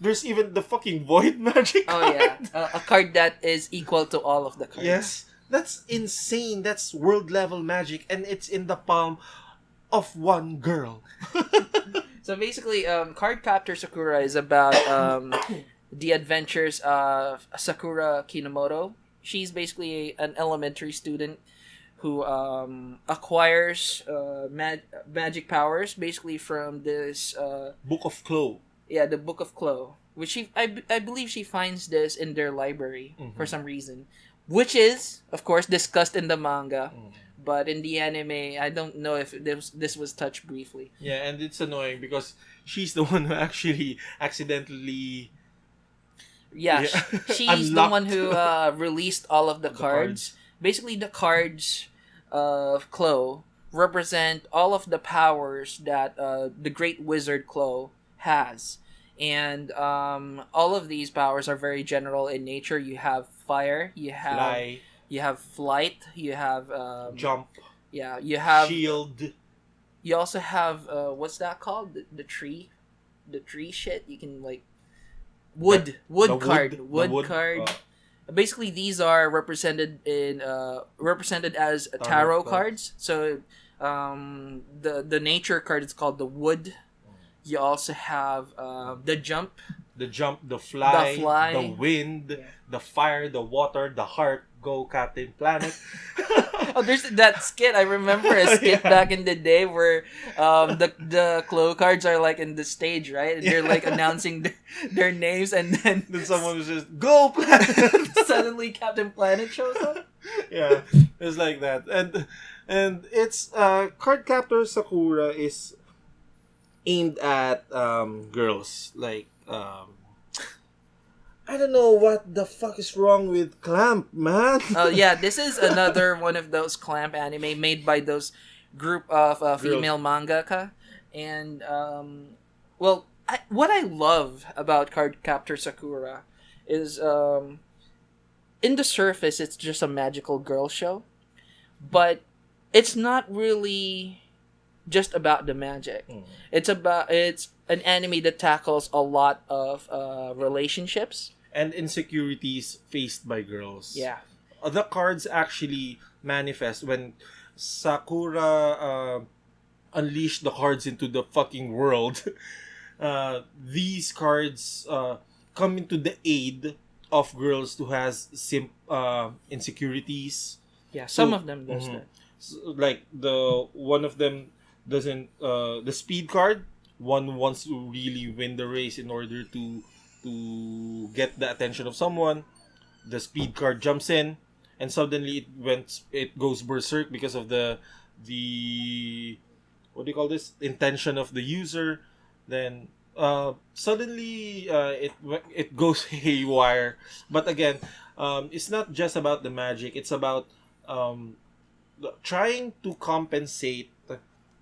There's even the fucking void magic card. Oh yeah, a card that is equal to all of the cards. Yes, that's insane. That's world-level magic, and it's in the palm of one girl. So basically, Card Captor Sakura is about the adventures of Sakura Kinomoto. She's basically an elementary student who acquires magic powers, basically from this Book of Claw. Yeah, the Book of Claw, which I believe she finds this in their library for some reason, which is of course discussed in the manga. But in the anime, I don't know if this was touched briefly. Yeah, and it's annoying because she's the one who actually accidentally... Yeah, she's the one who released all of the cards. cards. Basically, the cards of Claw represent all of the powers that the Great Wizard Claw has. And all of these powers are very general in nature. You have fire, you have... Fly. You have flight. You have Jump. Yeah, you have shield. You also have what's that called? The tree shit. You can like wood card. Basically, these are represented as tarot cards. So the nature card is called the wood. You also have the jump. The jump, the fly, fly. the wind, the fire, the water, the heart. Go Captain Planet. Oh, there's that skit. I remember a skit back in the day where the Claw cards are like in the stage, right? And they're like announcing their names, and then someone was just Go Planet. Suddenly Captain Planet shows up. Yeah, it's like that, and it's Card Captor Sakura is aimed at girls like I don't know what the fuck is wrong with Clamp, man. Oh yeah, this is another one of those Clamp anime made by those group of female mangaka, and what I love about Card Captor Sakura is in the surface it's just a magical girl show, but it's not really just about the magic. It's an anime that tackles a lot of relationships and insecurities faced by girls. Yeah. The cards actually manifest when Sakura unleashed the cards into the fucking world. These cards come into the aid of girls who has insecurities. Yeah, some of them does that. So, like one of them doesn't the speed card. One wants to really win the race in order to get the attention of someone. The speed card jumps in, and suddenly it goes berserk because of the what do you call this, intention of the user, then suddenly it goes haywire. But again, it's not just about the magic. It's about um, trying to compensate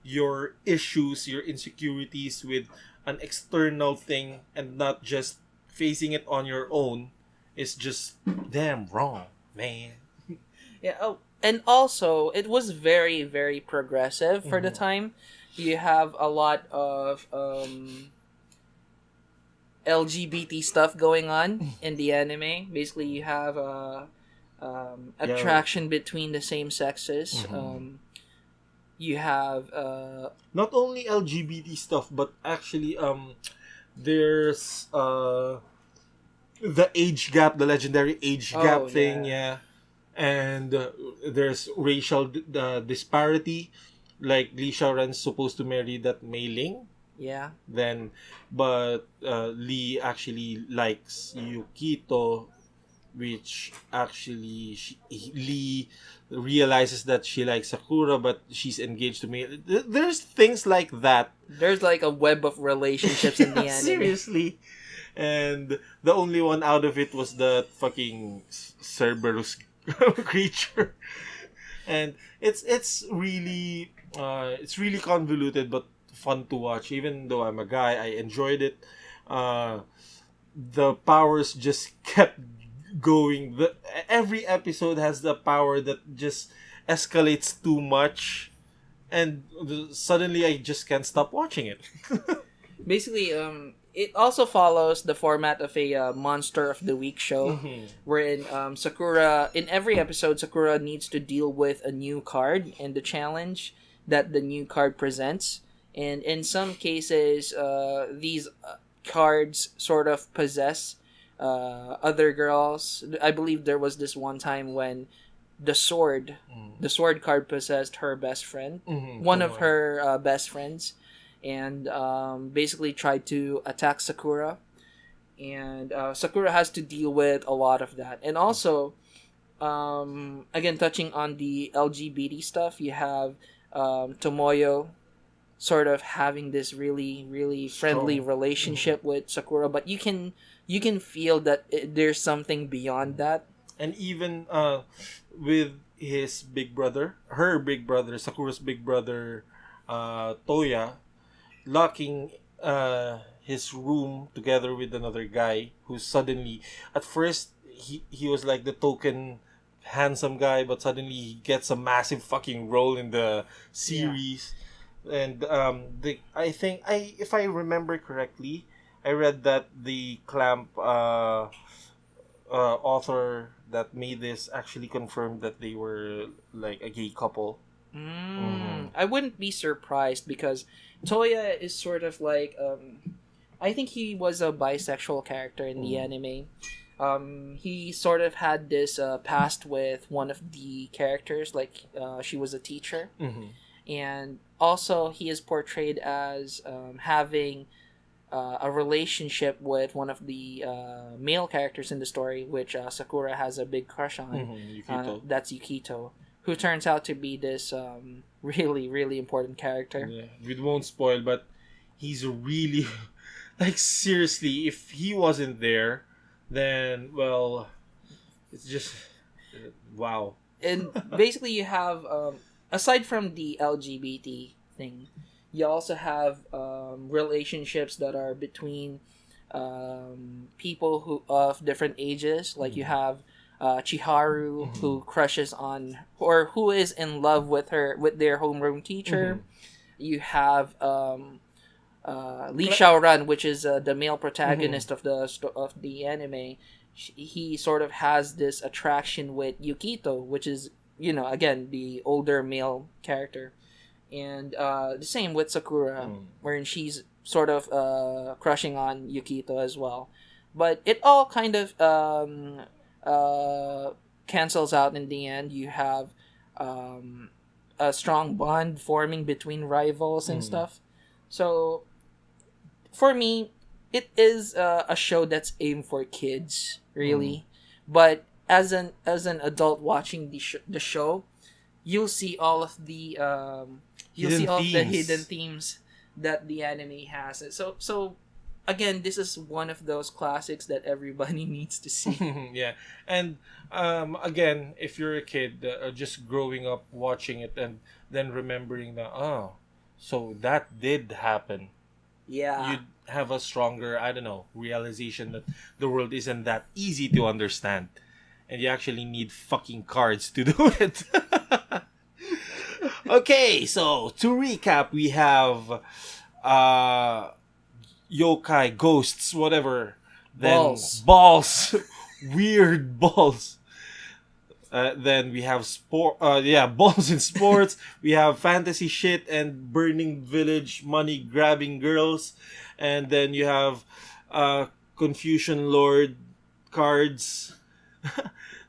your issues, your insecurities with an external thing, and not just facing it on your own. Is just damn wrong, man. Yeah. Oh, and also it was very very progressive for the Mhm. time. You have a lot of LGBT stuff going on in the anime. Basically, you have Yeah. attraction between the same sexes. Mhm. You have Not only LGBT stuff, but actually there's the age gap, the legendary age oh gap thing, yeah, yeah. And there's racial disparity. Like Lee Xiaoran's supposed to marry that Mei Ling, yeah. then but Lee actually likes Yukito, which actually Lee realizes that she likes Sakura, but she's engaged to me. There's things like that. There's like a web of relationships in Yeah, the anime. seriously. And the only one out of it was the fucking Cerberus creature. And it's really convoluted but fun to watch. Even though I'm a guy, I enjoyed it. The powers just kept going. Every episode has the power that just escalates too much, and suddenly I just can't stop watching it. Basically, it also follows the format of a monster of the week show, Mhm. wherein Sakura, in every episode, Sakura needs to deal with a new card and the challenge that the new card presents. And in some cases, these cards sort of possess other girls. I believe there was this one time when the sword, the sword card possessed her best friend, Mhm, one of Tomoe. her best friends, and basically tried to attack Sakura. And Sakura has to deal with a lot of that. And also, again, touching on the LGBT stuff, you have Tomoyo sort of having this really really friendly Strong. relationship with Sakura, but you can feel that there's something beyond that. And even with his big brother, her big brother, Sakura's big brother, Toya, locking his room together with another guy who suddenly, at first, he was like the token handsome guy, but suddenly he gets a massive fucking role in the Yeah. series. And I think if I remember correctly, I read that the Clamp author that made this actually confirmed that they were like a gay couple. Mm-hmm. I wouldn't be surprised because Toya is sort of like I think he was a bisexual character in the anime. He sort of had this past with one of the characters, like she was a teacher, Mm-hmm. and also he is portrayed as having a relationship with one of the male characters in the story, which Sakura has a big crush on. Mm-hmm. Yukito. That's Yukito, who turns out to be this really, really important character. Yeah, we won't spoil, but he's really like seriously. If he wasn't there, then well, it's just wow. And basically, you have, aside from the LGBT thing, you also have relationships that are between people who of different ages. Like you have Chiharu, who crushes on or who is in love with their homeroom teacher. You have Lee Xiaoran, which is the male protagonist of the anime. He sort of has this attraction with Yukito, which is again the older male character, and the same with Sakura, wherein she's sort of crushing on Yukito as well. But it all kind of cancels out in the end. You have a strong bond forming between rivals and stuff. So for me, it is a show that's aimed for kids, really. But as an adult watching the show, you'll see all of the You'll see Hidden all of the hidden themes. themes that the anime has. So again, this is one of those classics that everybody needs to see. Yeah, and again, if you're a kid just growing up watching it and then remembering that, oh, so that did happen, Yeah. you'd have a stronger, I don't know, realization that the world isn't that easy to understand, and you actually need fucking cards to do it. Okay, so to recap, we have uh yokai, ghosts, whatever. Then Balls. balls, weird balls. Then we have yeah, balls in sports. We have fantasy shit and burning village, money grabbing girls, and then you have uh, Confucian Lord cards.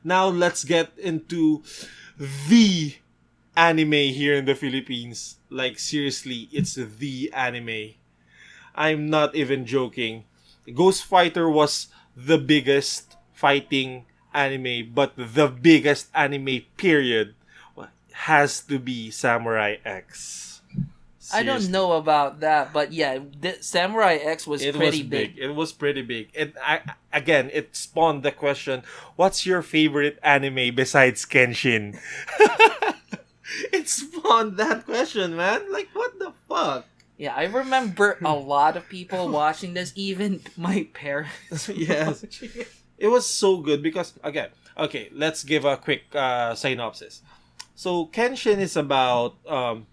Now let's get into the anime here in the Philippines. Like seriously, it's the anime. I'm not even joking. Ghost Fighter was the biggest fighting anime, but the biggest anime period has to be Samurai X. I don't Seriously. know about that, but yeah, Samurai X was It pretty was big. big. It was pretty big. Again, it spawned the question, what's your favorite anime besides Kenshin? It spawned that question, man. Like, what the fuck? Yeah, I remember a lot of people watching this, even my parents. Yes. watching it. It was so good because, again, okay, let's give a quick synopsis. So Kenshin is about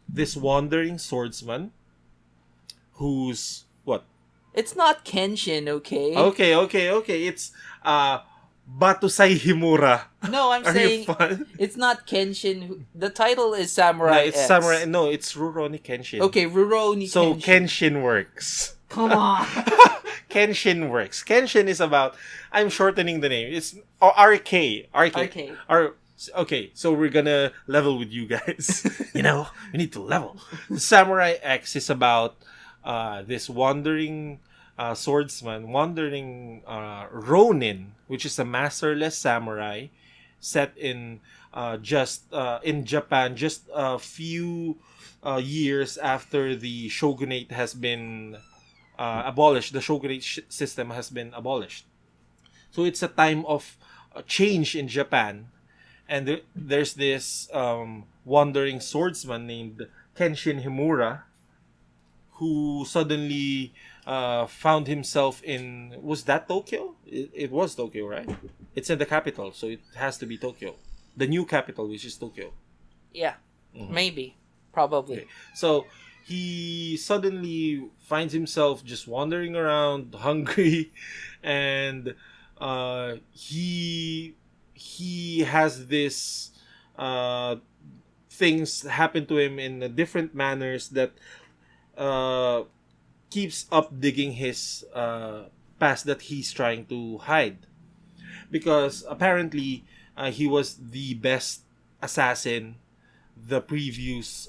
this wandering swordsman who's what? It's not Kenshin, okay? Okay. It's Batusai Himura. No, I'm Are you saying fun? it's not Kenshin. The title is No, Samurai it's X. Samurai. No, it's Rurouni Kenshin. Okay, Rurouni So Kenshin. Kenshin works. Come on. Kenshin works. Kenshin is about. I'm shortening the name. It's RK. Okay. Okay, so we're gonna level with you guys. You know, we need to level. Samurai X is about this wandering swordsman, wandering Ronin, which is a masterless samurai, set in just in Japan, just a few years after the shogunate has been abolished. The shogunate system has been abolished. So it's a time of change in Japan, and there's this wandering swordsman named Kenshin Himura who suddenly found himself in, was that Tokyo? It was Tokyo, right? It's in the capital, so it has to be Tokyo, the new capital, which is Tokyo. Yeah, maybe. Probably. Okay. So he suddenly finds himself just wandering around, hungry, and he has this things happen to him in different manners that uh, keeps up digging his past that he's trying to hide, because apparently he was the best assassin the previous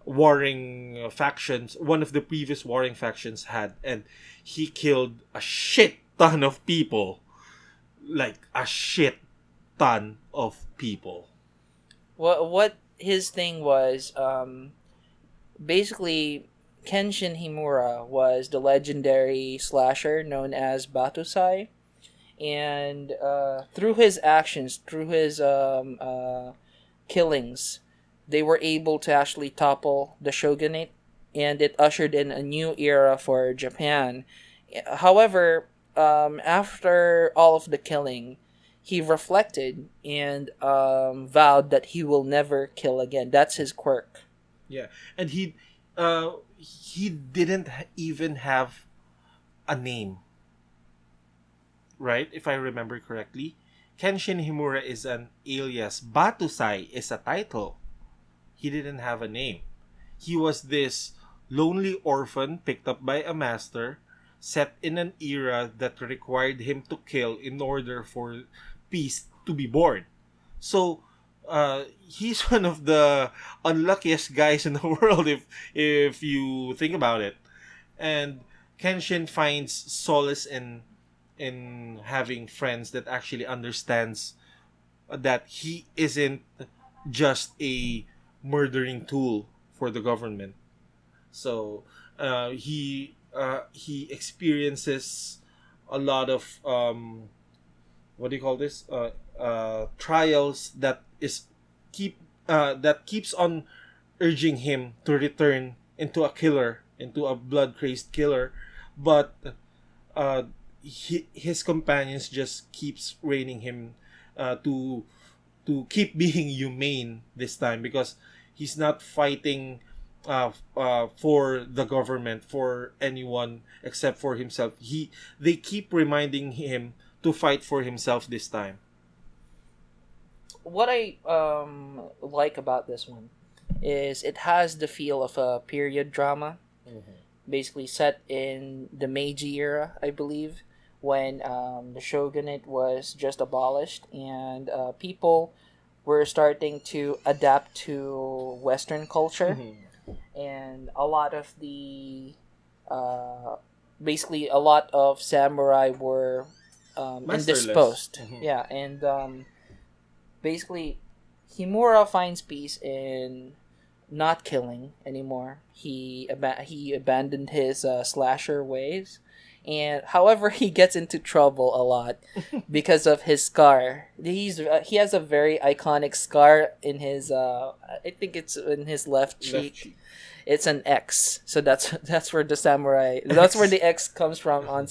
warring factions, one of the previous warring factions had, and he killed a shit ton of people, like a shit ton of people. What his thing was, basically, Kenshin Himura was the legendary slasher known as Batusai, and through his actions, through his killings, they were able to actually topple the shogunate, and it ushered in a new era for Japan. However, after all of the killing, he reflected and vowed that he will never kill again. That's his quirk. Yeah, and he didn't even have a name, right? If I remember correctly, Kenshin Himura is an alias. Batusai is a title. He didn't have a name. He was this lonely orphan picked up by a master, set in an era that required him to kill in order for peace to be born. So, he's one of the unluckiest guys in the world if you think about it. And Kenshin finds solace in having friends that actually understands that he isn't just a murdering tool for the government. So he experiences a lot of what do you call this trials that keeps on urging him to return into a killer, into a blood crazed killer, but uh, his companions just keeps reining him to keep being humane this time, because he's not fighting for the government, for anyone except for himself. They keep reminding him to fight for himself this time. What I like about this one is it has the feel of a period drama, basically set in the Meiji era, I believe, when the shogunate was just abolished and people were starting to adapt to Western culture, and a lot of the uh, basically a lot of samurai were Masterless. indisposed. Yeah, and basically Himura finds peace in not killing anymore. He abandoned his slasher ways, and however he gets into trouble a lot because of his scar. He has a very iconic scar in his I think it's in his left cheek. Left cheek. It's an X, so that's where the samurai. That's where the X comes from on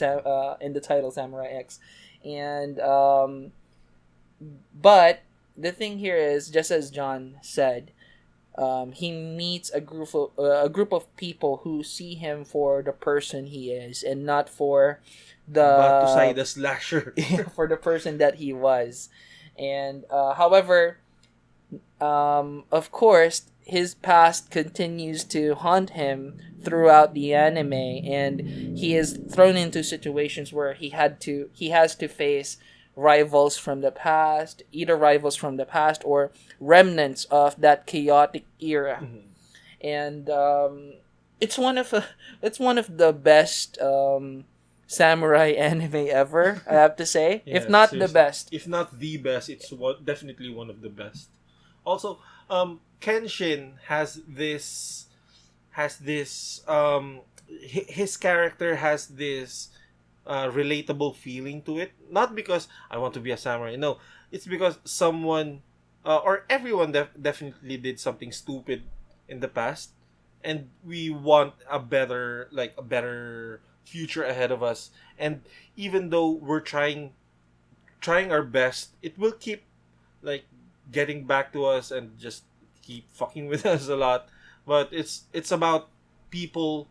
in the title Samurai X, and but the thing here is, just as John said, he meets a group of people who see him for the person he is, and not for But to say the the slasher. for the person that he was. And however, of course, his past continues to haunt him throughout the anime, and he is thrown into situations where he has to face rivals from the past, either rivals from the past or remnants of that chaotic era. And it's one of the best samurai anime ever, I have to say, Yeah, if not the seriously. best. If not the best, it's definitely one of the best. Also, Kenshin has this his character has this relatable feeling to it. Not because I want to be a samurai. No, it's because someone or everyone definitely did something stupid in the past, and we want a better future ahead of us. And even though we're trying our best, it will keep like getting back to us and just keep fucking with us a lot. But it's about people.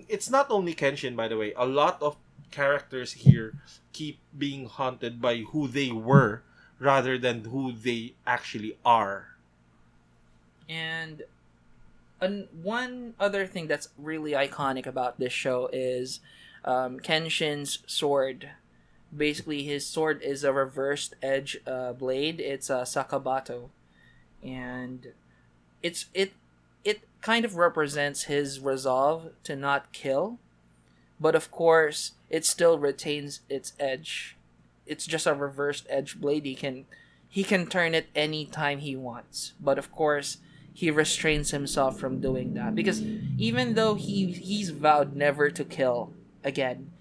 It's not only Kenshin, by the way. A lot of characters here keep being haunted by who they were rather than who they actually are. And one other thing that's really iconic about this show is Kenshin's sword. Basically, his sword is a reversed edge blade. It's a sakabato, and it kind of represents his resolve to not kill, but of course, it still retains its edge. It's just a reversed edge blade. He can turn it anytime he wants, but of course, he restrains himself from doing that because even though he's vowed never to kill again,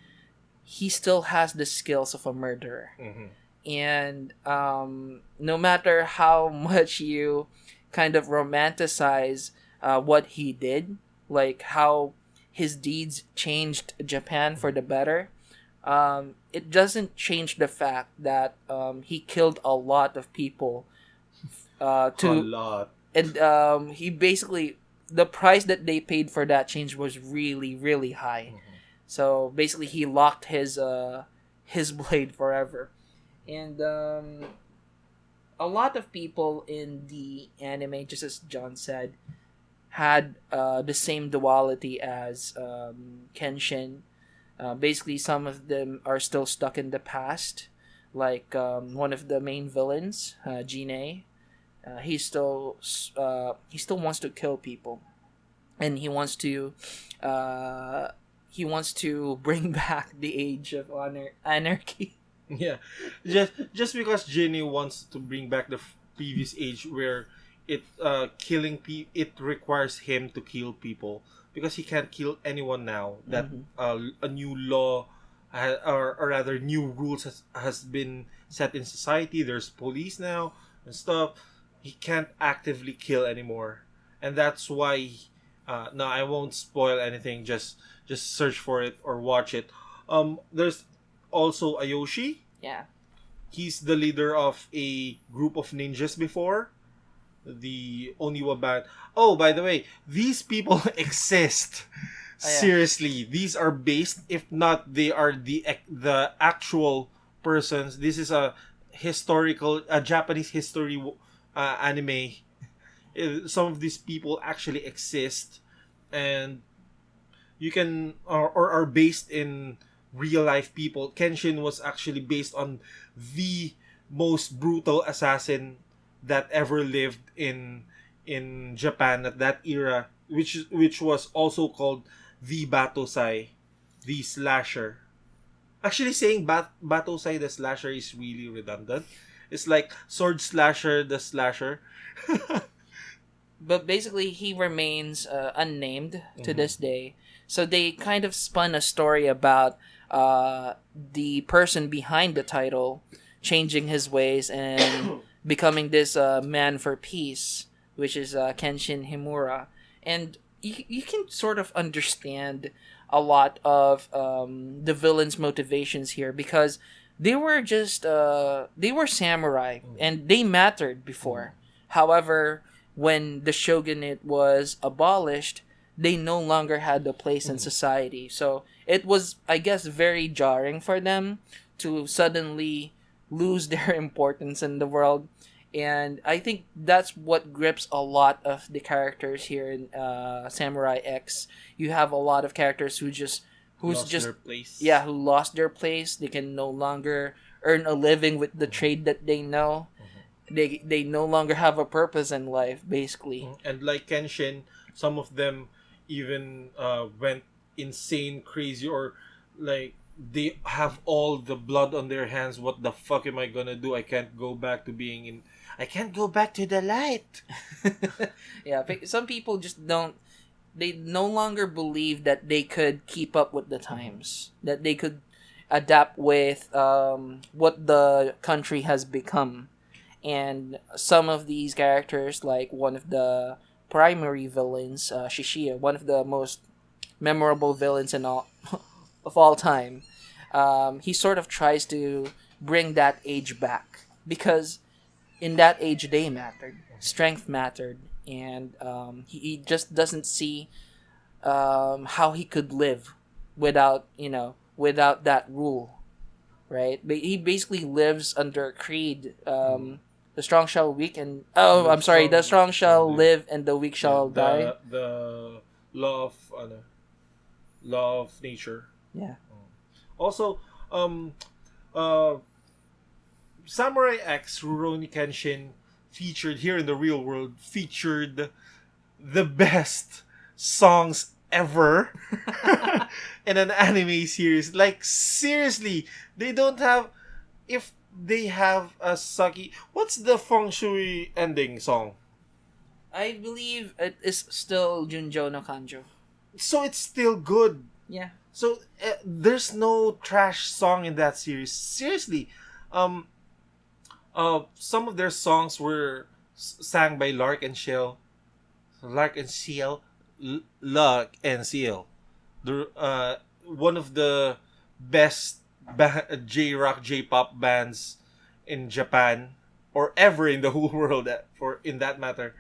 he still has the skills of a murderer. And no matter how much you kind of romanticize what he did, like how his deeds changed Japan for the better, it doesn't change the fact that he killed a lot of people. A lot. And he basically, the price that they paid for that change was really, really high. So basically, he locked his blade forever, and a lot of people in the anime, just as John said, had the same duality as Kenshin. Basically, some of them are still stuck in the past, like one of the main villains, Jinei. He still wants to kill people, and he wants to bring back the age of anarchy. Yeah, just because Jenny wants to bring back the previous age where it requires him to kill people because he can't kill anyone now that a new law or rather new rules has been set in society. There's police now and stuff. He can't actively kill anymore, and that's why no, I won't spoil anything. Just search for it or watch it. There's also Ayoshi. Yeah. He's the leader of a group of ninjas before the Oniwa band. Oh, by the way, these people exist. Oh, yeah. Seriously, these are based. If not, they are the actual persons. This is a Japanese history anime. Some of these people actually exist, and you can or are based in real life people. Kenshin was actually based on the most brutal assassin that ever lived in Japan at that era, which was also called the Batosai, the slasher. Actually, saying Batosai the slasher is really redundant. It's like sword slasher the slasher. But basically, he remains unnamed to this day. So they kind of spun a story about the person behind the title changing his ways and becoming this man for peace, which is Kenshin Himura. And you can sort of understand a lot of the villain's motivations here because they were just they were samurai and they mattered before. However, when the shogunate was abolished, they no longer had a place in society. So it was, I guess, very jarring for them to suddenly lose their importance in the world. And I think that's what grips a lot of the characters here in Samurai X. You have a lot of characters who Lost their place. yeah, who lost their place. They can no longer earn a living with the trade that they know. They no longer have a purpose in life, basically. And like Kenshin, some of them even went insane, crazy, or like they have all the blood on their hands. What the fuck am I gonna do? I can't go back to being in. I can't go back to the light. Yeah, some people just don't. They no longer believe that they could keep up with the times, that they could adapt with what the country has become. And some of these characters, like one of the primary villains, Shishiya, one of the most memorable villains in all of all time, he sort of tries to bring that age back because in that age they mattered, strength mattered, and he just doesn't see how he could live without that rule, right? But he basically lives under creed. The strong shall weak and the strong shall live and the weak shall die. The law of nature. Yeah. Also, Samurai X Rurouni Kenshin featured here in the real world featured the best songs ever in an anime series. Like seriously, they don't have if they have a sucky. What's the feng shui ending song? I believe it is still Junjo no Kanjo. So it's still good. Yeah. So there's no trash song in that series. Seriously, some of their songs were sang by Lark and Seal. Lark and Seal. The one of the best J-rock, J-pop bands in Japan or ever in the whole world for in that matter.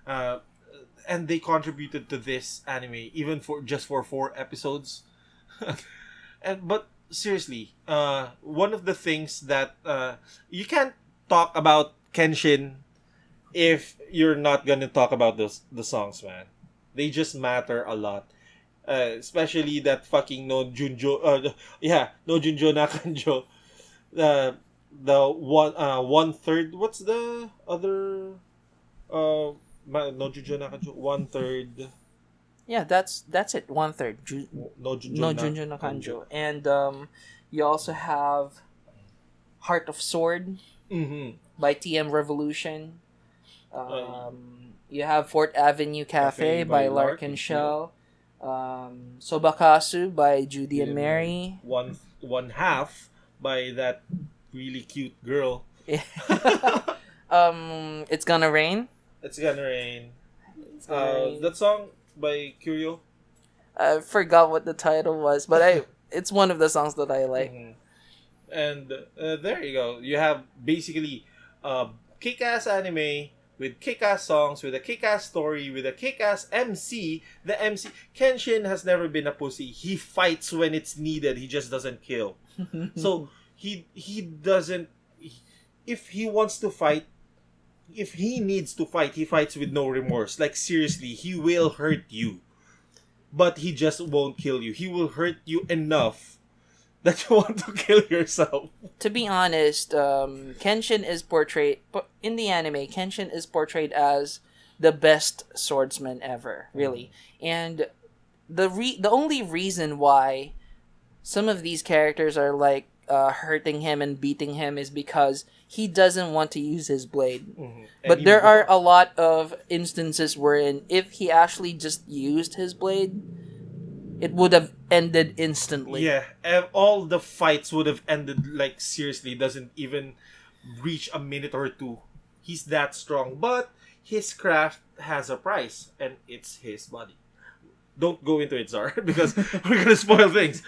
And they contributed to this anime even for 4 episodes. But seriously, one of the things that you can't talk about Kenshin if you're not gonna talk about the songs, man. They just matter a lot. Especially that fucking no Junjo Nakanjo. The one third. What's the other? No Junjo Nakanjo. 1/3. Yeah, that's it. 1/3. No Junjo no Kanjo. And you also have Heart of Sword by TM Revolution. You have Fourth Avenue Cafe by Larkin Shell. Sobakasu by Judy and Mary. One half by that really cute girl. It's Gonna Rain. It's Gonna Rain. It's Gonna Rain. That song by Curio. I forgot what the title was, but it's one of the songs that I like. Mm-hmm. And there you go. You have basically kick-ass anime with kick-ass songs, with a kick-ass story, with a kick-ass MC. The MC Kenshin has never been a pussy. He fights when it's needed. He just doesn't kill. So he doesn't. If he wants to fight, if he needs to fight, he fights with no remorse. Like seriously, he will hurt you, but he just won't kill you. He will hurt you enough that you want to kill yourself. To be honest, Kenshin is portrayed in the anime. Kenshin is portrayed as the best swordsman ever, really. And the only reason why some of these characters are like hurting him and beating him is because he doesn't want to use his blade. Mm-hmm. But there are a lot of instances wherein if he actually just used his blade, it would have ended instantly. Yeah, all the fights would have ended like seriously. Doesn't even reach a minute or two. He's that strong, but his craft has a price, and it's his body. Don't go into it, Zar, because we're gonna spoil things.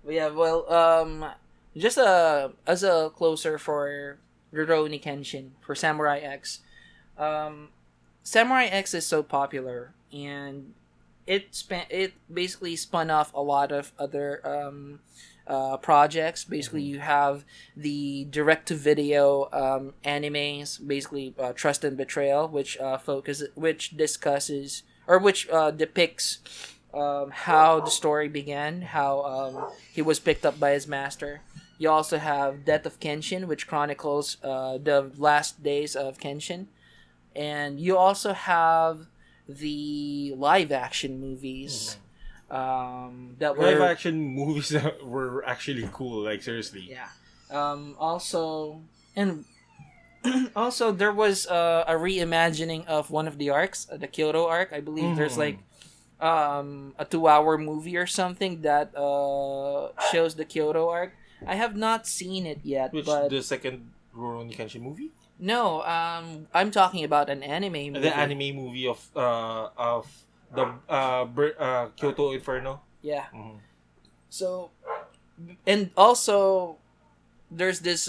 Yeah, well, just as a closer for Rurouni Kenshin for Samurai X, Samurai X is so popular, and it basically spun off a lot of other projects. Basically, you have the direct-to-video animes, basically Trust and Betrayal, which discusses or which depicts how the story began, how he was picked up by his master. You also have Death of Kenshin, which chronicles the last days of Kenshin. And you also have the live-action movies. That were... Live-action movies that were actually cool, like seriously. Yeah. Also, there was a reimagining of one of the arcs, the Kyoto arc. I believe there's like a 2-hour movie or something that shows the Kyoto arc. I have not seen it yet. But the second Rurouni Kenshin movie? No, I'm talking about an anime movie. The anime movie of the Kyoto Inferno. Yeah. Mm-hmm. So, and also, there's this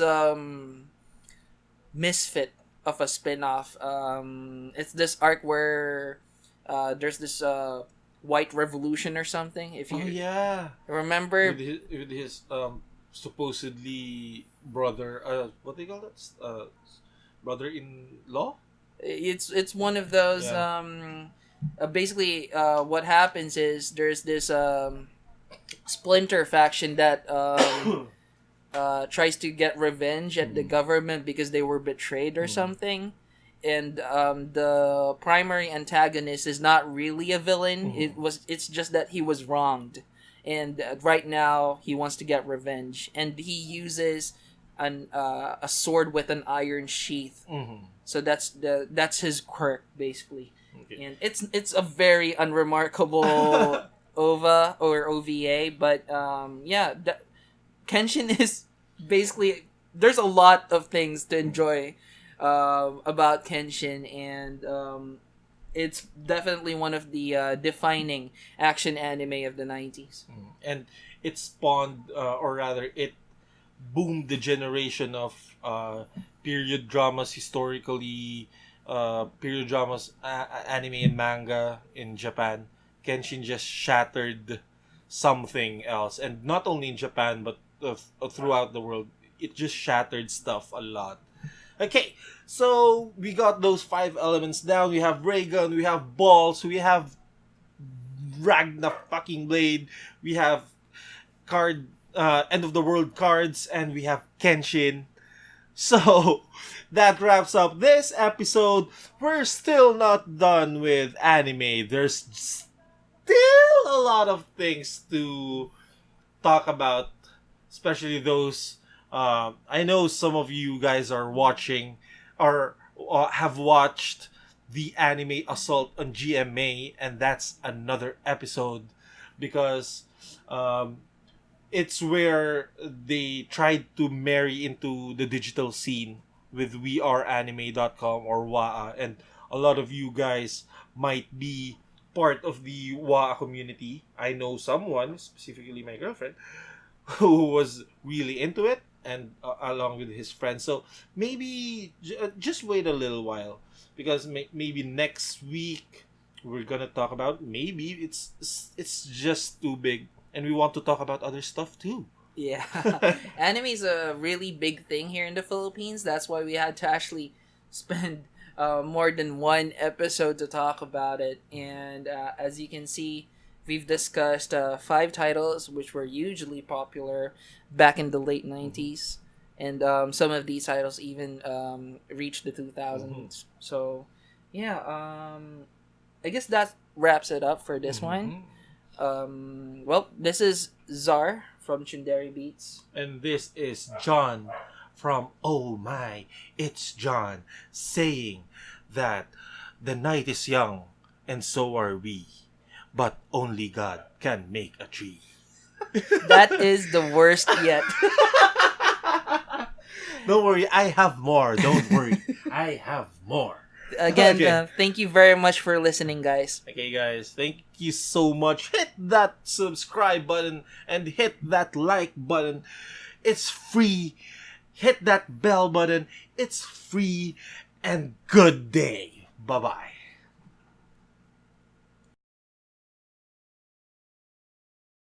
misfit of a spin-off. It's this arc where there's this white revolution or something. If you remember, with his supposedly brother, what do you call that? Brother-in-law. It's one of those. Basically, what happens is there's this splinter faction that tries to get revenge at the government because they were betrayed or something. And the primary antagonist is not really a villain. It's just that he was wronged, and right now he wants to get revenge, and he uses a sword with an iron sheath. So that's his quirk basically. Okay. And it's a very unremarkable OVA, but Kenshin is basically, there's a lot of things to enjoy about Kenshin, and it's definitely one of the defining action anime of the 90s. And it spawned, or rather, it boomed the generation of period dramas, historically, period dramas, anime and manga in Japan. Kenshin just shattered something else, and not only in Japan but throughout the world. It just shattered stuff a lot. Okay, so we got those 5 elements down. We have ray gun, we have balls, we have Ragna fucking blade, we have card end of the world cards, and we have Kenshin. So that wraps up this episode. We're still not done with anime. There's still a lot of things to talk about, especially those I know some of you guys are watching, are have watched the anime Assault on GMA, and that's another episode because um, it's where they tried to marry into the digital scene with weareanime.com or WAA, and a lot of you guys might be part of the WAA community. I know someone, specifically my girlfriend, who was really into it, and along with his friends. So maybe just wait a little while because maybe next week we're gonna talk about, maybe it's just too big and we want to talk about other stuff too. Yeah. Anime is a really big thing here in the Philippines. That's why we had to actually spend more than one episode to talk about it. And as you can see, we've discussed 5 titles which were hugely popular back in the late 90s. And some of these titles even reached the 2000s. So, yeah, I guess that wraps it up for this one. Well, this is Czar from Chunderi Beats. And this is John from Oh My, It's John, saying that the night is young and so are we, but only God can make a tree. That is the worst yet. Don't worry, I have more. Don't worry, I have more. Again, Okay. thank you very much for listening, guys. Okay, guys, thank you so much. Hit that subscribe button and hit that like button. It's free. Hit that bell button. It's free. And good day. Bye bye.